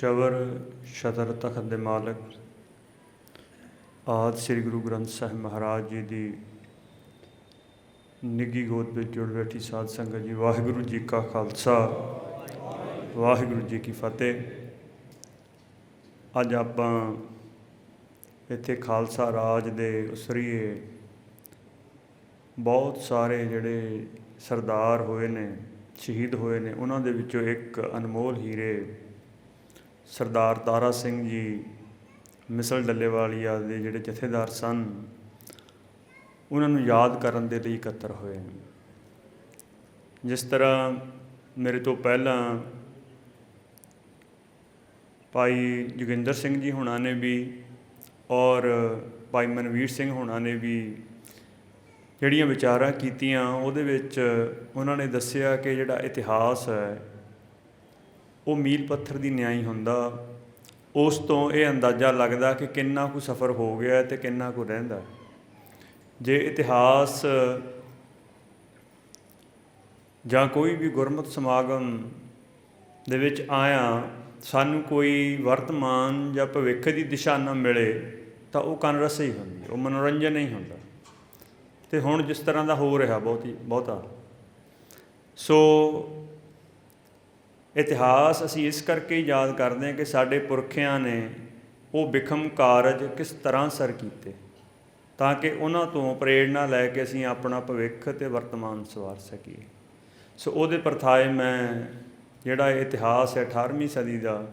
ਚਵਰ ਛਤਰ ਤਖਤ ਦੇ ਮਾਲਕ ਆਦਿ ਸ੍ਰੀ ਗੁਰੂ ਗ੍ਰੰਥ ਸਾਹਿਬ ਮਹਾਰਾਜ ਜੀ ਦੀ ਨਿੱਘੀ ਗੋਦ ਵਿੱਚ ਜੁੜ ਬੈਠੀ ਸਾਧ ਸੰਗਤ ਜੀ, ਵਾਹਿਗੁਰੂ ਜੀ ਕਾ ਖਾਲਸਾ, ਵਾਹਿਗੁਰੂ ਜੀ ਕੀ ਫਤਿਹ। ਅੱਜ ਆਪਾਂ ਇੱਥੇ ਖਾਲਸਾ ਰਾਜ ਦੇ ਉਸਰੀਏ ਬਹੁਤ ਸਾਰੇ ਜਿਹੜੇ ਸਰਦਾਰ ਹੋਏ ਨੇ, ਸ਼ਹੀਦ ਹੋਏ ਨੇ, ਉਹਨਾਂ ਦੇ ਵਿੱਚੋਂ ਇੱਕ ਅਨਮੋਲ ਹੀਰੇ ਸਰਦਾਰ ਤਾਰਾ ਸਿੰਘ ਜੀ ਮਿਸਲ ਡੱਲੇਵਾਲੀਆ ਦੇ ਜਿਹੜੇ ਜਥੇਦਾਰ ਸਨ, ਉਹਨਾਂ ਨੂੰ ਯਾਦ ਕਰਨ ਦੇ ਲਈ ਇਕੱਤਰ ਹੋਏ। ਜਿਸ ਤਰ੍ਹਾਂ ਮੇਰੇ ਤੋਂ ਪਹਿਲਾਂ ਭਾਈ ਜੋਗਿੰਦਰ ਸਿੰਘ ਜੀ ਹੋਣਾ ਨੇ ਵੀ ਔਰ ਭਾਈ ਮਨਵੀਰ ਸਿੰਘ ਹੋਣਾ ਨੇ ਵੀ ਜਿਹੜੀਆਂ ਵਿਚਾਰਾਂ ਕੀਤੀਆਂ, ਉਹਦੇ ਵਿੱਚ ਉਹਨਾਂ ਨੇ ਦੱਸਿਆ ਕਿ ਜਿਹੜਾ ਇਤਿਹਾਸ ਹੈ ਉਹ ਮੀਲ ਪੱਥਰ ਦੀ ਨਿਆਈ ਹੁੰਦਾ। ਉਸ ਤੋਂ ਇਹ ਅੰਦਾਜ਼ਾ ਲੱਗਦਾ ਕਿ ਕਿੰਨਾ ਕੁ ਸਫ਼ਰ ਹੋ ਗਿਆ ਅਤੇ ਕਿੰਨਾ ਕੁ ਰਹਿੰਦਾ। ਜੇ ਇਤਿਹਾਸ ਜਾਂ ਕੋਈ ਵੀ ਗੁਰਮਤਿ ਸਮਾਗਮ ਦੇ ਵਿੱਚ ਆਇਆ ਸਾਨੂੰ ਕੋਈ ਵਰਤਮਾਨ ਜਾਂ ਭਵਿੱਖ ਦੀ ਦਿਸ਼ਾ ਨਾ ਮਿਲੇ ਤਾਂ ਉਹ ਕੰਨ-ਰਸ ਹੀ ਹੁੰਦੀ, ਉਹ ਮਨੋਰੰਜਨ ਨਹੀਂ ਹੁੰਦਾ। ਅਤੇ ਹੁਣ ਜਿਸ ਤਰ੍ਹਾਂ ਦਾ ਹੋ ਰਿਹਾ ਬਹੁਤਾ ਸੋ ਇਤਿਹਾਸ ਅਸੀਂ ਇਸ ਕਰਕੇ ਹੀ ਯਾਦ ਕਰਦੇ ਹਾਂ ਕਿ ਸਾਡੇ ਪੁਰਖਿਆਂ ਨੇ ਉਹ ਬਿਖਮ ਕਾਰਜ ਕਿਸ ਤਰ੍ਹਾਂ ਸਰ ਕੀਤੇ, ਤਾਂ ਕਿ ਉਹਨਾਂ ਤੋਂ ਪ੍ਰੇਰਣਾ ਲੈ ਕੇ ਅਸੀਂ ਆਪਣਾ ਭਵਿੱਖ ਅਤੇ ਵਰਤਮਾਨ ਸਵਾਰ ਸਕੀਏ। ਸੋ ਉਹਦੇ ਪ੍ਰਥਾਏ ਮੈਂ ਜਿਹੜਾ ਇਤਿਹਾਸ ਹੈ 18ਵੀਂ ਸਦੀ ਦਾ,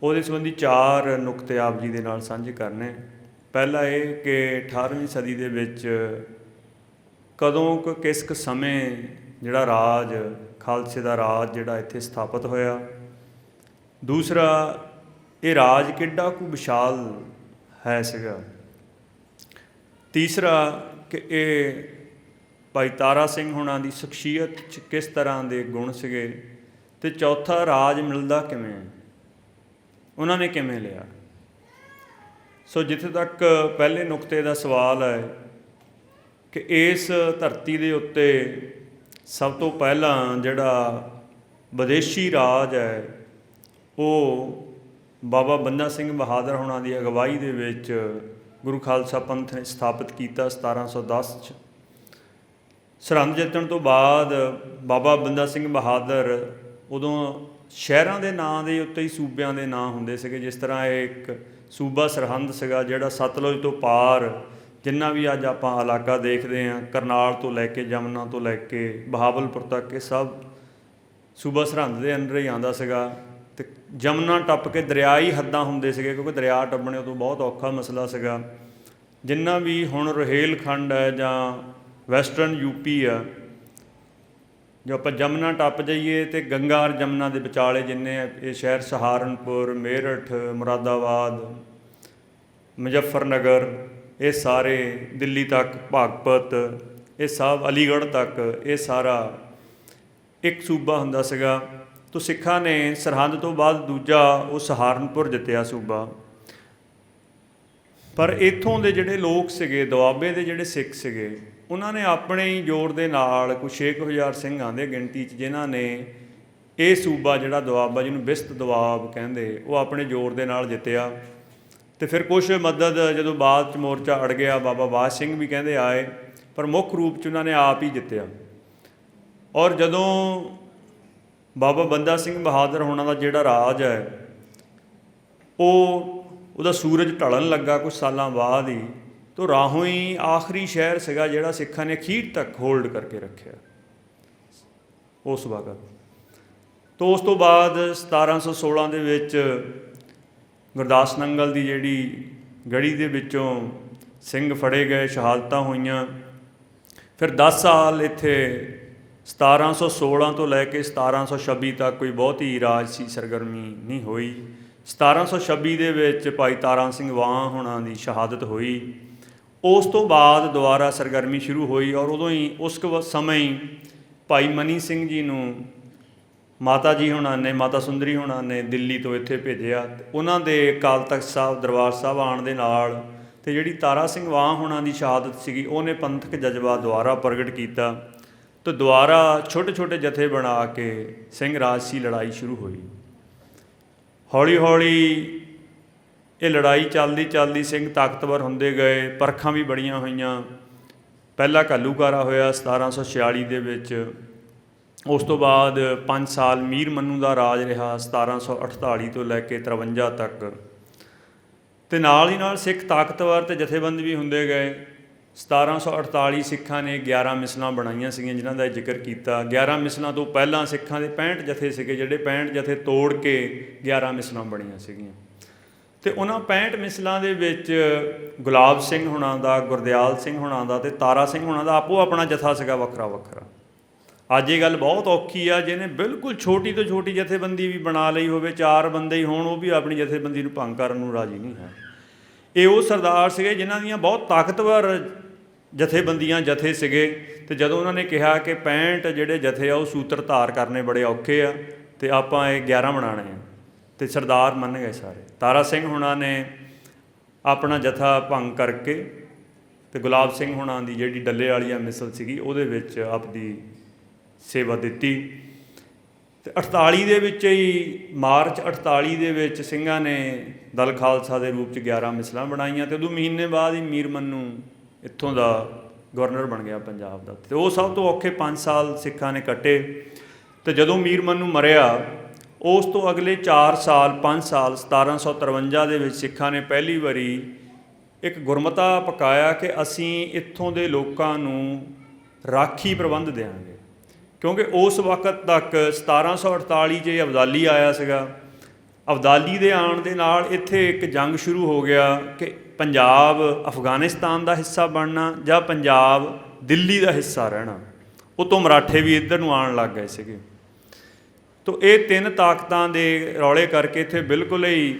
ਉਹਦੇ ਸੰਬੰਧੀ 4 ਨੁਕਤੇ ਆਪ ਜੀ ਦੇ ਨਾਲ ਸਾਂਝੇ ਕਰਨੇ। ਪਹਿਲਾ ਇਹ ਕਿ 18ਵੀਂ ਸਦੀ ਦੇ ਵਿੱਚ ਕਦੋਂ ਕਿਸ ਕੁ ਸਮੇਂ ਜਿਹੜਾ ਰਾਜ ਖਾਲਸੇ ਦਾ ਰਾਜ ਜਿਹੜਾ ਇੱਥੇ ਸਥਾਪਿਤ ਹੋਇਆ। ਦੂਸਰਾ, ਇਹ ਰਾਜ ਕਿੱਡਾ ਕੁ ਵਿਸ਼ਾਲ ਹੈ ਸੀਗਾ। ਤੀਸਰਾ ਕਿ ਇਹ ਭਾਈ ਤਾਰਾ ਸਿੰਘ ਹੋਣਾ ਦੀ ਸ਼ਖਸੀਅਤ 'ਚ ਕਿਸ ਤਰ੍ਹਾਂ ਦੇ ਗੁਣ ਸੀਗੇ। ਅਤੇ ਚੌਥਾ, ਰਾਜ ਮਿਲਦਾ ਕਿਵੇਂ, ਉਹਨਾਂ ਨੇ ਕਿਵੇਂ ਲਿਆ। ਸੋ ਜਿੱਥੇ ਤੱਕ ਪਹਿਲੇ ਨੁਕਤੇ ਦਾ ਸਵਾਲ ਹੈ ਕਿ ਇਸ ਧਰਤੀ ਦੇ ਉੱਤੇ ਸਭ ਤੋਂ ਪਹਿਲਾਂ ਜਿਹੜਾ ਵਿਦੇਸ਼ੀ ਰਾਜ ਹੈ ਉਹ ਬਾਬਾ ਬੰਦਾ ਸਿੰਘ ਬਹਾਦਰ ਹੋਣਾ ਦੀ ਅਗਵਾਈ ਦੇ ਵਿੱਚ ਗੁਰੂ ਖਾਲਸਾ ਪੰਥ ਨੇ ਸਥਾਪਿਤ ਕੀਤਾ 1710 'ਚ। ਸਰਹੰਦ ਜਿੱਤਣ ਤੋਂ ਬਾਅਦ ਬਾਬਾ ਬੰਦਾ ਸਿੰਘ ਬਹਾਦਰ ਉਦੋਂ ਸ਼ਹਿਰਾਂ ਦੇ ਨਾਂ ਦੇ ਉੱਤੇ ਹੀ ਸੂਬਿਆਂ ਦੇ ਨਾਂ ਹੁੰਦੇ ਸੀਗੇ। ਜਿਸ ਤਰ੍ਹਾਂ ਇਹ ਇੱਕ ਸੂਬਾ ਸਰਹੰਦ ਸੀਗਾ ਜਿਹੜਾ ਸਤਲੁਜ ਤੋਂ ਪਾਰ ਜਿੰਨਾ ਵੀ ਅੱਜ ਆਪਾਂ ਇਲਾਕਾ ਦੇਖਦੇ ਹਾਂ, ਕਰਨਾਲ ਤੋਂ ਲੈ ਕੇ ਜਮਨਾ ਤੋਂ ਲੈ ਕੇ ਬਹਾਵਲਪੁਰ ਤੱਕ, ਇਹ ਸਭ ਸੂਬਾ ਸਰਹੰਦ ਦੇ ਅੰਦਰ ਹੀ ਆਉਂਦਾ ਸੀਗਾ। ਅਤੇ ਜਮਨਾ ਟੱਪ ਕੇ ਦਰਿਆਈ ਹੱਦਾਂ ਹੁੰਦੇ ਸੀਗੇ, ਕਿਉਂਕਿ ਦਰਿਆ ਟੱਪਣੇ ਉਦੋਂ ਬਹੁਤ ਔਖਾ ਮਸਲਾ ਸੀਗਾ। ਜਿੰਨਾ ਵੀ ਹੁਣ ਰੁਹੇਲਖੰਡ ਹੈ ਜਾਂ ਵੈਸਟਰਨ ਯੂਪੀ ਆ, ਜੋ ਆਪਾਂ ਜਮਨਾ ਟੱਪ ਜਾਈਏ ਅਤੇ ਗੰਗਾ ਔਰ ਜਮਨਾ ਦੇ ਵਿਚਾਲੇ ਜਿੰਨੇ ਇਹ ਸ਼ਹਿਰ ਸਹਾਰਨਪੁਰ, ਮੇਰਠ, ਮੁਰਾਦਾਬਾਦ, ਮੁਜ਼ੱਫਰਨਗਰ, ਇਹ ਸਾਰੇ ਦਿੱਲੀ ਤੱਕ, ਭਾਗਪਤ, ਇਹ ਸਭ ਅਲੀਗੜ੍ਹ ਤੱਕ, ਇਹ ਸਾਰਾ ਇੱਕ ਸੂਬਾ ਹੁੰਦਾ ਸੀਗਾ। ਤਾਂ ਸਿੱਖਾਂ ਨੇ ਸਰਹੰਦ ਤੋਂ ਬਾਅਦ ਦੂਜਾ ਉਹ ਸਹਾਰਨਪੁਰ ਜਿੱਤਿਆ ਸੂਬਾ। ਪਰ ਇੱਥੋਂ ਦੇ ਜਿਹੜੇ ਲੋਕ ਸੀਗੇ, ਦੁਆਬੇ ਦੇ ਜਿਹੜੇ ਸਿੱਖ ਸੀਗੇ, ਉਹਨਾਂ ਨੇ ਆਪਣੇ ਹੀ ਜ਼ੋਰ ਦੇ ਨਾਲ ਕੁਛ 6,000 ਸਿੰਘਾਂ ਦੇ ਗਿਣਤੀ 'ਚ ਜਿਨ੍ਹਾਂ ਨੇ ਇਹ ਸੂਬਾ ਜਿਹੜਾ ਦੁਆਬਾ, ਜਿਹਨੂੰ ਬਿਸਤ ਦੁਆਬ ਕਹਿੰਦੇ, ਉਹ ਆਪਣੇ ਜ਼ੋਰ ਦੇ ਨਾਲ ਜਿੱਤਿਆ। ਅਤੇ ਫਿਰ ਕੁਛ ਮਦਦ ਜਦੋਂ ਬਾਅਦ 'ਚ ਮੋਰਚਾ ਅੜ ਗਿਆ, ਬਾਬਾ ਬਾਜ ਸਿੰਘ ਵੀ ਕਹਿੰਦੇ ਆਏ, ਪਰ ਮੁੱਖ ਰੂਪ 'ਚ ਉਹਨਾਂ ਨੇ ਆਪ ਹੀ ਜਿੱਤਿਆ। ਔਰ ਜਦੋਂ ਬਾਬਾ ਬੰਦਾ ਸਿੰਘ ਬਹਾਦਰ ਹੋਣਾ ਦਾ ਜਿਹੜਾ ਰਾਜ ਹੈ ਉਹਦਾ ਸੂਰਜ ਢਲਣ ਲੱਗਾ ਕੁਛ ਸਾਲਾਂ ਬਾਅਦ ਹੀ, ਤਾਂ ਰਾਹੋਂ ਹੀ ਆਖਰੀ ਸ਼ਹਿਰ ਸੀਗਾ ਜਿਹੜਾ ਸਿੱਖਾਂ ਨੇ ਅਖੀਰ ਤੱਕ ਹੋਲਡ ਕਰਕੇ ਰੱਖਿਆ ਉਸ ਵਕਤ। ਤਾਂ ਉਸ ਤੋਂ ਬਾਅਦ 1716 ਦੇ ਵਿੱਚ ਗੁਰਦਾਸ ਨੰਗਲ ਦੀ ਜਿਹੜੀ ਗੜੀ ਦੇ ਵਿੱਚੋਂ ਸਿੰਘ ਫੜੇ ਗਏ, ਸ਼ਹਾਦਤਾਂ ਹੋਈਆਂ। ਫਿਰ 10 ਸਾਲ ਇੱਥੇ 1716 ਤੋਂ ਲੈ ਕੇ 1726 ਤੱਕ ਕੋਈ ਬਹੁਤੀ ਰਾਜਸੀ ਸਰਗਰਮੀ ਨਹੀਂ ਹੋਈ। 1726 ਦੇ ਵਿੱਚ ਭਾਈ ਤਾਰਾ ਸਿੰਘ ਵਾਂ ਹੋਣਾ ਦੀ ਸ਼ਹਾਦਤ ਹੋਈ। ਉਸ ਤੋਂ ਬਾਅਦ ਦੁਬਾਰਾ ਸਰਗਰਮੀ ਸ਼ੁਰੂ ਹੋਈ ਔਰ ਉਦੋਂ ਹੀ ਉਸ ਸਮੇਂ ਹੀ ਭਾਈ ਮਨੀ ਸਿੰਘ ਜੀ ਨੂੰ ਮਾਤਾ ਜੀ ਹੋਣਾ ਨੇ, ਮਾਤਾ ਸੁੰਦਰੀ ਹੋਣਾ ਨੇ ਦਿੱਲੀ ਤੋਂ ਇੱਥੇ ਭੇਜਿਆ। ਉਹਨਾਂ ਦੇ ਅਕਾਲ ਤਖਤ ਸਾਹਿਬ ਦਰਬਾਰ ਸਾਹਿਬ ਆਉਣ ਦੇ ਨਾਲ ਅਤੇ ਜਿਹੜੀ ਤਾਰਾ ਸਿੰਘ ਵਾਂ ਹੋਣਾ ਦੀ ਸ਼ਹਾਦਤ ਸੀਗੀ, ਉਹਨੇ ਪੰਥਕ ਜਜ਼ਬਾ ਦੁਬਾਰਾ ਪ੍ਰਗਟ ਕੀਤਾ। तो दोबारा छोटे छोटे जथे बना के सिंह राजसी लड़ाई शुरू हुई। ਹੌਲੀ ਹੌਲੀ ਇਹ ਲੜਾਈ ਚੱਲਦੀ ਚੱਲਦੀ ਸਿੰਘ ਤਾਕਤਵਰ ਹੁੰਦੇ ਗਏ, ਪਰਖਾਂ ਵੀ ਬੜੀਆਂ ਹੋਈਆਂ। ਪਹਿਲਾ ਘੱਲੂਘਾਰਾ ਹੋਇਆ 1746 ਦੇ ਵਿੱਚ। ਉਸ ਤੋਂ ਬਾਅਦ 5 ਸਾਲ ਮੀਰ ਮੰਨੂ ਦਾ ਰਾਜ ਰਿਹਾ 1748 ਤੋਂ ਲੈ ਕੇ 53 ਤੱਕ। ਅਤੇ ਨਾਲ ਹੀ ਨਾਲ ਸਿੱਖ ਤਾਕਤਵਰ ਅਤੇ ਜਥੇਬੰਦ ਵੀ ਹੁੰਦੇ ਗਏ। 1748 ਸਿੱਖਾਂ ਨੇ 11 ਮਿਸਲਾਂ ਬਣਾਈਆਂ ਸੀਗੀਆਂ, ਜਿਨ੍ਹਾਂ ਦਾ ਜ਼ਿਕਰ ਕੀਤਾ। 11 ਮਿਸਲਾਂ ਤੋਂ ਪਹਿਲਾਂ ਸਿੱਖਾਂ ਦੇ 65 ਜਥੇ ਸੀਗੇ, ਜਿਹੜੇ 65 ਜਥੇ ਤੋੜ ਕੇ 11 ਮਿਸਲਾਂ ਬਣੀਆਂ ਸੀਗੀਆਂ। ਅਤੇ ਉਹਨਾਂ 65 ਮਿਸਲਾਂ ਦੇ ਵਿੱਚ ਗੁਲਾਬ ਸਿੰਘ ਹੁਣਾਂ ਦਾ, ਗੁਰਦਿਆਲ ਸਿੰਘ ਹੁਣਾਂ ਦਾ ਅਤੇ ਤਾਰਾ ਸਿੰਘ ਹੁਣਾਂ ਦਾ ਆਪੋ ਆਪਣਾ ਜਥਾ ਸੀਗਾ ਵੱਖਰਾ ਵੱਖਰਾ। ਅੱਜ ਇਹ ਗੱਲ ਬਹੁਤ ਔਖੀ ਆ, ਜਿਹਨੇ ਬਿਲਕੁਲ ਛੋਟੀ ਤੋਂ ਛੋਟੀ ਜਥੇਬੰਦੀ ਵੀ ਬਣਾ ਲਈ ਹੋਵੇ, 4 ਬੰਦੇ ਹੀ ਹੋਣ, ਉਹ ਵੀ ਆਪਣੀ ਜਥੇਬੰਦੀ ਨੂੰ ਭੰਗ ਕਰਨ ਨੂੰ ਰਾਜੀ ਨਹੀਂ ਹੈ। ਇਹ ਉਹ ਸਰਦਾਰ ਸੀਗੇ ਜਿਨ੍ਹਾਂ ਦੀਆਂ ਬਹੁਤ ਤਾਕਤਵਰ ਜਥੇ ਸੀਗੇ। ਅਤੇ ਜਦੋਂ ਉਹਨਾਂ ਨੇ ਕਿਹਾ ਕਿ 65 ਜਿਹੜੇ ਜਥੇ ਆ ਉਹ ਸੂਤਰ ਧਾਰ ਕਰਨੇ ਬੜੇ ਔਖੇ ਆ ਅਤੇ ਆਪਾਂ ਇਹ 11 ਬਣਾਉਣੇ ਆ, ਅਤੇ ਸਰਦਾਰ ਮੰਨ ਗਏ ਸਾਰੇ। ਤਾਰਾ ਸਿੰਘ ਹੁਣਾਂ ਨੇ ਆਪਣਾ ਜਥਾ ਭੰਗ ਕਰਕੇ ਅਤੇ ਗੁਲਾਬ ਸਿੰਘ ਹੁਣਾਂ ਦੀ ਜਿਹੜੀ ਡੱਲੇ ਵਾਲੀ ਮਿਸਲ ਸੀਗੀ ਉਹਦੇ ਵਿੱਚ ਆਪਦੀ ਸੇਵਾ ਦਿੱਤੀ। ਅਤੇ 48 ਦੇ ਵਿੱਚ ਹੀ, ਮਾਰਚ 48 ਦੇ ਵਿੱਚ ਸਿੰਘਾਂ ਨੇ ਦਲ ਖਾਲਸਾ ਦੇ ਰੂਪ 'ਚ 11 ਮਿਸਲਾਂ ਬਣਾਈਆਂ। ਅਤੇ ਉਦੋਂ ਮਹੀਨੇ ਬਾਅਦ ਹੀ ਮੀਰ ਮੰਨੂ ਇੱਥੋਂ ਦਾ ਗਵਰਨਰ ਬਣ ਗਿਆ ਪੰਜਾਬ ਦਾ। ਅਤੇ ਉਹ ਸਭ ਤੋਂ ਔਖੇ 5 ਸਾਲ ਸਿੱਖਾਂ ਨੇ ਕੱਟੇ। ਅਤੇ ਜਦੋਂ ਮੀਰ ਮੰਨੂ ਮਰਿਆ, ਉਸ ਤੋਂ ਅਗਲੇ 4 ਸਾਲ 5 ਸਾਲ 1753 ਦੇ ਵਿੱਚ ਸਿੱਖਾਂ ਨੇ ਪਹਿਲੀ ਵਾਰੀ ਇੱਕ ਗੁਰਮਤਾ ਪਕਾਇਆ ਕਿ ਅਸੀਂ ਇੱਥੋਂ ਦੇ ਲੋਕਾਂ ਨੂੰ ਰਾਖੀ ਪ੍ਰਬੰਧ ਦਿਆਂਗੇ। ਕਿਉਂਕਿ ਉਸ ਵਕਤ ਤੱਕ 1748 'ਚ ਅਬਦਾਲੀ ਆਇਆ ਸੀਗਾ। ਅਬਦਾਲੀ ਦੇ ਆਉਣ ਦੇ ਨਾਲ ਇੱਥੇ ਇੱਕ ਜੰਗ ਸ਼ੁਰੂ ਹੋ ਗਿਆ ਕਿ ਪੰਜਾਬ ਅਫਗਾਨਿਸਤਾਨ ਦਾ ਹਿੱਸਾ ਬਣਨਾ ਜਾਂ ਪੰਜਾਬ ਦਿੱਲੀ ਦਾ ਹਿੱਸਾ ਰਹਿਣਾ। ਉਤੋਂ ਮਰਾਠੇ ਵੀ ਇੱਧਰ ਨੂੰ ਆਉਣ ਲੱਗ ਗਏ ਸੀਗੇ। ਤੋ ਇਹ 3 ਤਾਕਤਾਂ ਦੇ ਰੌਲੇ ਕਰਕੇ ਇੱਥੇ ਬਿਲਕੁਲ ਹੀ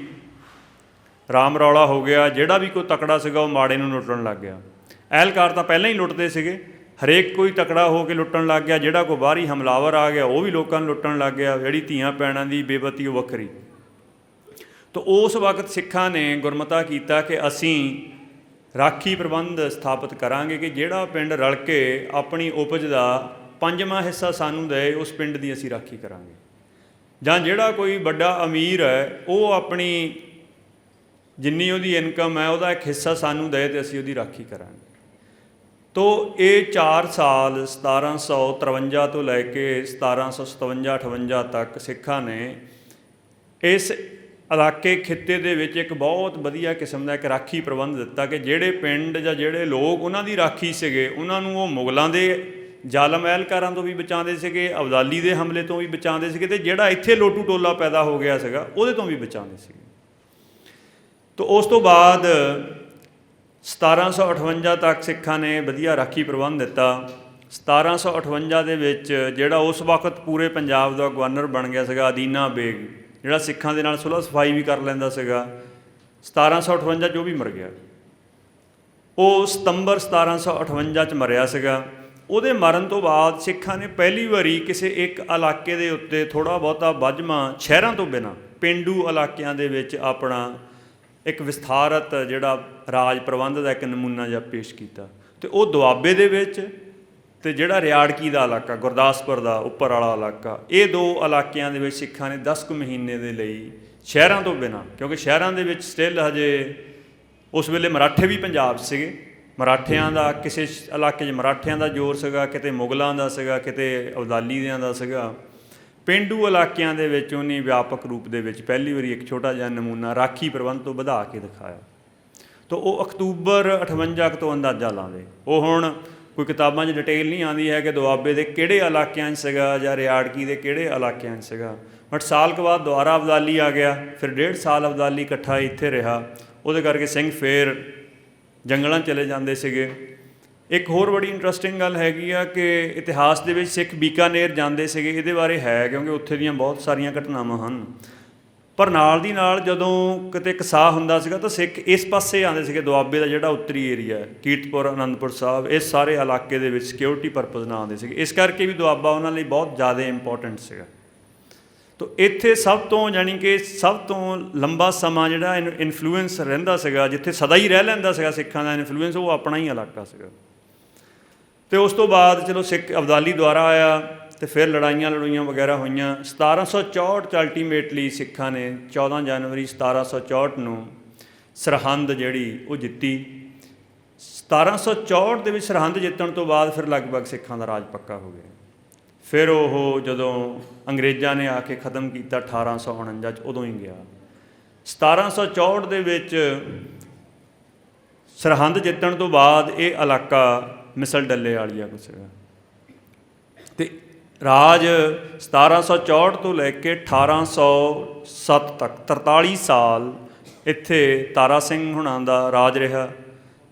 ਰਾਮ ਰੌਲਾ ਹੋ ਗਿਆ। ਜਿਹੜਾ ਵੀ ਕੋਈ ਤਕੜਾ ਸੀਗਾ ਉਹ ਮਾੜੇ ਨੂੰ ਲੁੱਟਣ ਲੱਗ ਗਿਆ। ਅਹਿਲਕਾਰ ਤਾਂ ਪਹਿਲਾਂ ਹੀ ਲੁੱਟਦੇ ਸੀਗੇ, ਹਰੇਕ ਕੋਈ ਤਕੜਾ ਹੋ ਕੇ ਲੁੱਟਣ ਲੱਗ ਗਿਆ। ਜਿਹੜਾ ਕੋਈ ਬਾਹਰੀ ਹਮਲਾਵਰ ਆ ਗਿਆ ਉਹ ਵੀ ਲੋਕਾਂ ਨੂੰ ਲੁੱਟਣ ਲੱਗ ਗਿਆ। ਜਿਹੜੀ ਧੀਆਂ ਭੈਣਾਂ ਦੀ ਬੇਪਤੀ ਉਹ ਵੱਖਰੀ। ਤਾਂ ਉਸ ਵਕਤ ਸਿੱਖਾਂ ਨੇ ਗੁਰਮਤਾ ਕੀਤਾ ਕਿ ਅਸੀਂ ਰਾਖੀ ਪ੍ਰਬੰਧ ਸਥਾਪਿਤ ਕਰਾਂਗੇ ਕਿ ਜਿਹੜਾ ਪਿੰਡ ਰਲ ਕੇ ਆਪਣੀ ਉਪਜ ਦਾ 5ਵਾਂ ਹਿੱਸਾ ਸਾਨੂੰ ਦੇ, ਉਸ ਪਿੰਡ ਦੀ ਅਸੀਂ ਰਾਖੀ ਕਰਾਂਗੇ। ਜਾਂ ਜਿਹੜਾ ਕੋਈ ਵੱਡਾ ਅਮੀਰ ਹੈ ਉਹ ਆਪਣੀ ਜਿੰਨੀ ਉਹਦੀ ਇਨਕਮ ਹੈ ਉਹਦਾ ਇੱਕ ਹਿੱਸਾ ਸਾਨੂੰ ਦੇ ਅਤੇ ਅਸੀਂ ਉਹਦੀ ਰਾਖੀ ਕਰਾਂਗੇ। ਤੋ ਇਹ 4 ਸਾਲ 1753 ਤੋਂ ਲੈ ਕੇ 1757-58 ਤੱਕ ਸਿੱਖਾਂ ਨੇ ਇਸ ਇਲਾਕੇ ਖਿੱਤੇ ਦੇ ਵਿੱਚ ਇੱਕ ਬਹੁਤ ਵਧੀਆ ਕਿਸਮ ਦਾ ਇੱਕ ਰਾਖੀ ਪ੍ਰਬੰਧ ਦਿੱਤਾ ਕਿ ਜਿਹੜੇ ਪਿੰਡ ਜਾਂ ਜਿਹੜੇ ਲੋਕ ਉਹਨਾਂ ਦੀ ਰਾਖੀ ਸੀਗੇ, ਉਹਨਾਂ ਨੂੰ ਉਹ ਮੁਗਲਾਂ ਦੇ ਜ਼ਾਲਮ ਅਹਿਲਕਾਰਾਂ ਤੋਂ ਵੀ ਬਚਾਉਂਦੇ ਸੀਗੇ, ਅਬਦਾਲੀ ਦੇ ਹਮਲੇ ਤੋਂ ਵੀ ਬਚਾਉਂਦੇ ਸੀਗੇ, ਅਤੇ ਜਿਹੜਾ ਇੱਥੇ ਲੋਟੂ ਟੋਲਾ ਪੈਦਾ ਹੋ ਗਿਆ ਸੀਗਾ ਉਹਦੇ ਤੋਂ ਵੀ ਬਚਾਉਂਦੇ ਸੀਗੇ। ਤੋ ਉਸ ਤੋਂ ਬਾਅਦ 1758 ਤੱਕ ਸਿੱਖਾਂ ਨੇ ਵਧੀਆ ਰਾਖੀ ਪ੍ਰਬੰਧ ਦਿੱਤਾ। 1758 ਦੇ ਵਿੱਚ ਜਿਹੜਾ ਉਸ ਵਕਤ ਪੂਰੇ ਪੰਜਾਬ ਦਾ ਗਵਰਨਰ ਬਣ ਗਿਆ ਸੀਗਾ ਅਦੀਨਾ ਬੇਗ, ਜਿਹੜਾ ਸਿੱਖਾਂ ਦੇ ਨਾਲ ਸੁਲਹ ਸਫਾਈ ਵੀ ਕਰ ਲੈਂਦਾ ਸੀਗਾ, 1758 'ਚ ਉਹ ਵੀ ਮਰ ਗਿਆ। ਉਹ ਸਤੰਬਰ 1758 'ਚ ਮਰਿਆ ਸੀਗਾ। ਉਹਦੇ ਮਰਨ ਤੋਂ ਬਾਅਦ ਸਿੱਖਾਂ ਨੇ ਪਹਿਲੀ ਵਾਰੀ ਕਿਸੇ ਇੱਕ ਇਲਾਕੇ ਦੇ ਉੱਤੇ ਥੋੜ੍ਹਾ ਬਹੁਤਾ ਵੱਜਵਾਂ ਸ਼ਹਿਰਾਂ ਤੋਂ ਬਿਨਾਂ ਪੇਂਡੂ ਇਲਾਕਿਆਂ ਦੇ ਵਿੱਚ ਆਪਣਾ ਇੱਕ ਵਿਸਥਾਰਤ ਜਿਹੜਾ ਰਾਜ ਪ੍ਰਬੰਧ ਦਾ ਇੱਕ ਨਮੂਨਾ ਜਿਹਾ ਪੇਸ਼ ਕੀਤਾ। ਅਤੇ ਉਹ ਦੁਆਬੇ ਦੇ ਵਿੱਚ ਅਤੇ ਜਿਹੜਾ ਰਿਆੜਕੀ ਦਾ ਇਲਾਕਾ, ਗੁਰਦਾਸਪੁਰ ਦਾ ਉੱਪਰ ਵਾਲਾ ਇਲਾਕਾ, ਇਹ 2 ਇਲਾਕਿਆਂ ਦੇ ਵਿੱਚ ਸਿੱਖਾਂ ਨੇ 10 ਕੁ ਮਹੀਨੇ ਦੇ ਲਈ ਸ਼ਹਿਰਾਂ ਤੋਂ ਬਿਨਾਂ, ਕਿਉਂਕਿ ਸ਼ਹਿਰਾਂ ਦੇ ਵਿੱਚ ਸਟਿਲ ਹਜੇ ਉਸ ਵੇਲੇ ਮਰਾਠੇ ਵੀ ਪੰਜਾਬ ਸੀਗੇ। ਮਰਾਠਿਆਂ ਦਾ ਕਿਸੇ ਇਲਾਕੇ 'ਚ ਮਰਾਠਿਆਂ ਦਾ ਜ਼ੋਰ ਸੀਗਾ, ਕਿਤੇ ਮੁਗਲਾਂ ਦਾ ਸੀਗਾ, ਕਿਤੇ ਅਬਦਾਲੀਆਂ ਦਾ ਸੀਗਾ। ਪੇਂਡੂ ਇਲਾਕਿਆਂ ਦੇ ਵਿੱਚ ਉਹਨੇ ਵਿਆਪਕ ਰੂਪ ਦੇ ਵਿੱਚ ਪਹਿਲੀ ਵਾਰੀ ਇੱਕ ਛੋਟਾ ਜਿਹਾ ਨਮੂਨਾ ਰਾਖੀ ਪ੍ਰਬੰਧ ਤੋਂ ਵਧਾ ਕੇ ਦਿਖਾਇਆ। ਤਾਂ ਉਹ ਅਕਤੂਬਰ 58 ਤੋਂ ਅੰਦਾਜ਼ਾ ਲਾਉਂਦੇ। ਉਹ ਹੁਣ ਕੋਈ ਕਿਤਾਬਾਂ 'ਚ ਡਿਟੇਲ ਨਹੀਂ ਆਉਂਦੀ ਹੈ ਕਿ ਦੁਆਬੇ ਦੇ ਕਿਹੜੇ ਇਲਾਕਿਆਂ 'ਚ ਸੀਗਾ ਜਾਂ ਰਿਆੜਕੀ ਦੇ ਕਿਹੜੇ ਇਲਾਕਿਆਂ 'ਚ ਸੀਗਾ। ਬਟ ਸਾਲ ਕੁ ਬਾਅਦ ਦੁਬਾਰਾ ਅਬਦਾਲੀ ਆ ਗਿਆ, ਫਿਰ 1.5 ਸਾਲ ਅਬਦਾਲੀ ਇਕੱਠਾ ਇੱਥੇ ਰਿਹਾ। ਉਹਦੇ ਕਰਕੇ ਸਿੰਘ ਫੇਰ ਜੰਗਲਾਂ ਚਲੇ ਜਾਂਦੇ ਸੀਗੇ। ਇੱਕ ਹੋਰ ਬੜੀ ਇੰਟਰਸਟਿੰਗ ਗੱਲ ਹੈਗੀ ਆ ਕਿ ਇਤਿਹਾਸ ਦੇ ਵਿੱਚ ਸਿੱਖ ਬੀਕਾਨੇਰ ਜਾਂਦੇ ਸੀਗੇ, ਇਹਦੇ ਬਾਰੇ ਹੈ ਕਿਉਂਕਿ ਉੱਥੇ ਦੀਆਂ ਬਹੁਤ ਸਾਰੀਆਂ ਘਟਨਾਵਾਂ ਹਨ। ਪਰ ਨਾਲ ਦੀ ਨਾਲ ਜਦੋਂ ਕਿਤੇ ਕਸਾਹ ਹੁੰਦਾ ਸੀਗਾ ਤਾਂ ਸਿੱਖ ਇਸ ਪਾਸੇ ਆਉਂਦੇ ਸੀਗੇ, ਦੁਆਬੇ ਦਾ ਜਿਹੜਾ ਉੱਤਰੀ ਏਰੀਆ ਕੀਰਤਪੁਰ, ਅਨੰਦਪੁਰ ਸਾਹਿਬ, ਇਸ ਸਾਰੇ ਇਲਾਕੇ ਦੇ ਵਿੱਚ ਸਿਕਿਉਰਿਟੀ ਪਰਪਜ਼ ਨਾਲ ਆਉਂਦੇ ਸੀਗੇ। ਇਸ ਕਰਕੇ ਵੀ ਦੁਆਬਾ ਉਹਨਾਂ ਲਈ ਬਹੁਤ ਜ਼ਿਆਦਾ ਇੰਪੋਰਟੈਂਟ ਸੀਗਾ। ਤਾਂ ਇੱਥੇ ਸਭ ਤੋਂ ਜਾਣੀ ਕਿ ਸਭ ਤੋਂ ਲੰਬਾ ਸਮਾਂ ਜਿਹੜਾ ਇਨਫਲੂਐਂਸ ਰਹਿੰਦਾ ਸੀਗਾ, ਜਿੱਥੇ ਸਦਾ ਹੀ ਰਹਿ ਲੈਂਦਾ ਸੀਗਾ ਸਿੱਖਾਂ ਦਾ ਇਨਫਲੂਐਂਸ, ਉਹ ਆਪਣਾ ਹੀ ਇਲਾਕਾ ਸੀਗਾ। ਅਤੇ ਉਸ ਤੋਂ ਬਾਅਦ ਚਲੋ ਸਿੱਖ ਅਬਦਾਲੀ ਦੁਆਰਾ ਆਇਆ, तो फिर लड़ाइयाँ लड़ूइयाँ वगैरह होईयां। 1764 'ਚ अल्टीमेटली सिखां ने 14 जनवरी 1764 ਨੂੰ ਸਰਹੰਦ ਜਿਹੜੀ ਉਹ ਜਿੱਤੀ। 1764 ਦੇ ਵਿੱਚ ਸਰਹੰਦ ਜਿੱਤਣ ਤੋਂ ਬਾਅਦ ਫਿਰ ਲਗਭਗ ਸਿੱਖਾਂ ਦਾ ਰਾਜ ਪੱਕਾ ਹੋ ਗਿਆ। ਫਿਰ ਉਹ ਜਦੋਂ ਅੰਗਰੇਜ਼ਾਂ ਨੇ ਆ ਕੇ ਖ਼ਤਮ ਕੀਤਾ 1849 'ਚ, ਉਦੋਂ ਹੀ ਗਿਆ। 1764 ਦੇ ਵਿੱਚ ਸਰਹੰਦ ਜਿੱਤਣ ਤੋਂ ਬਾਅਦ ਇਹ ਇਲਾਕਾ ਮਿਸਲ ਡੱਲੇ ਵਾਲੀਆ ਕੁਛ ਸੀਗਾ ਅਤੇ ਰਾਜ 1764 ਤੋਂ ਲੈ ਕੇ 1807 ਤੱਕ 43 ਸਾਲ ਇੱਥੇ ਤਾਰਾ ਸਿੰਘ ਹੁਣਾਂ ਦਾ ਰਾਜ ਰਿਹਾ।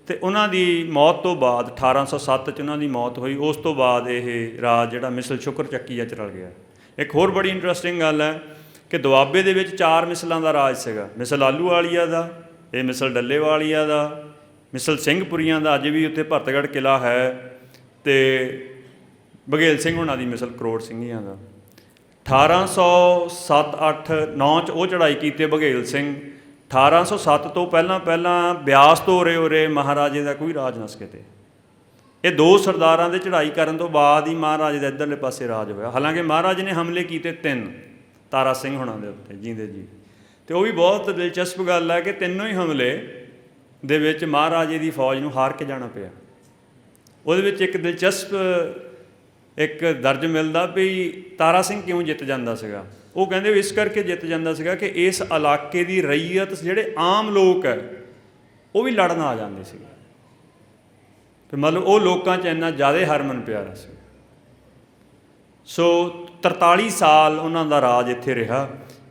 ਅਤੇ ਉਹਨਾਂ ਦੀ ਮੌਤ ਤੋਂ ਬਾਅਦ 1807 'ਚ ਉਹਨਾਂ ਦੀ ਮੌਤ ਹੋਈ। ਉਸ ਤੋਂ ਬਾਅਦ ਇਹ ਰਾਜ ਜਿਹੜਾ ਮਿਸਲ ਸ਼ੁਕਰ ਚੱਕੀਆ 'ਚ ਰਲ ਗਿਆ। ਇੱਕ ਹੋਰ ਬੜੀ ਇੰਟਰਸਟਿੰਗ ਗੱਲ ਹੈ ਕਿ ਦੁਆਬੇ ਦੇ ਵਿੱਚ 4 ਮਿਸਲਾਂ ਦਾ ਰਾਜ ਸੀਗਾ। ਮਿਸਲ ਆਲੂ ਵਾਲੀਆ ਦਾ, ਇਹ ਮਿਸਲ ਡੱਲੇ ਵਾਲੀਆ ਦਾ, ਮਿਸਲ ਸਿੰਘਪੁਰੀਆਂ ਦਾ, ਅੱਜ ਵੀ ਉੱਥੇ ਭਰਤਗੜ੍ਹ ਕਿਲ੍ਹਾ ਹੈ, ਅਤੇ ਬਘੇਲ ਸਿੰਘ ਹੁਣਾਂ ਦੀ ਮਿਸਲ ਕਰੋੜ ਸਿੰਘੀਆਂ ਦਾ। 1807, 8, 9 'ਚ ਉਹ ਚੜ੍ਹਾਈ ਕੀਤੀ ਬਘੇਲ ਸਿੰਘ। 1807 ਤੋਂ ਪਹਿਲਾਂ ਬਿਆਸ ਤੋਂ ਉਰੇ ਮਹਾਰਾਜੇ ਦਾ ਕੋਈ ਰਾਜ ਨਾ ਸੀ ਕਿਤੇ। ਇਹ 2 ਸਰਦਾਰਾਂ ਦੇ ਚੜ੍ਹਾਈ ਕਰਨ ਤੋਂ ਬਾਅਦ ਹੀ ਮਹਾਰਾਜੇ ਦਾ ਇੱਧਰਲੇ ਪਾਸੇ ਰਾਜ ਹੋਇਆ। ਹਾਲਾਂਕਿ ਮਹਾਰਾਜ ਨੇ ਹਮਲੇ ਕੀਤੇ 3 ਤਾਰਾ ਸਿੰਘ ਹੁਣਾਂ ਦੇ ਉੱਤੇ ਜੀਂਦੇ ਜੀ। ਅਤੇ ਉਹ ਵੀ ਬਹੁਤ ਦਿਲਚਸਪ ਗੱਲ ਹੈ ਕਿ ਤਿੰਨੋਂ ਹੀ ਹਮਲੇ ਦੇ ਵਿੱਚ ਮਹਾਰਾਜੇ ਦੀ ਫੌਜ ਨੂੰ ਹਾਰ ਕੇ ਜਾਣਾ ਪਿਆ। ਉਹਦੇ ਵਿੱਚ ਇੱਕ ਦਿਲਚਸਪ ਇੱਕ ਦਰਜ ਮਿਲਦਾ ਵੀ ਤਾਰਾ ਸਿੰਘ ਕਿਉਂ ਜਿੱਤ ਜਾਂਦਾ ਸੀਗਾ। ਉਹ ਕਹਿੰਦੇ ਵੀ ਇਸ ਕਰਕੇ ਜਿੱਤ ਜਾਂਦਾ ਸੀਗਾ ਕਿ ਇਸ ਇਲਾਕੇ ਦੀ ਰਈਅਤ, ਜਿਹੜੇ ਆਮ ਲੋਕ ਹੈ, ਉਹ ਵੀ ਲੜਨ ਆ ਜਾਂਦੇ ਸੀਗੇ। ਅਤੇ ਮਤਲਬ ਉਹ ਲੋਕਾਂ 'ਚ ਇੰਨਾ ਜ਼ਿਆਦਾ ਹਰਮਨ ਪਿਆਰਾ ਸੀ। ਸੋ 43 ਸਾਲ ਉਹਨਾਂ ਦਾ ਰਾਜ ਇੱਥੇ ਰਿਹਾ।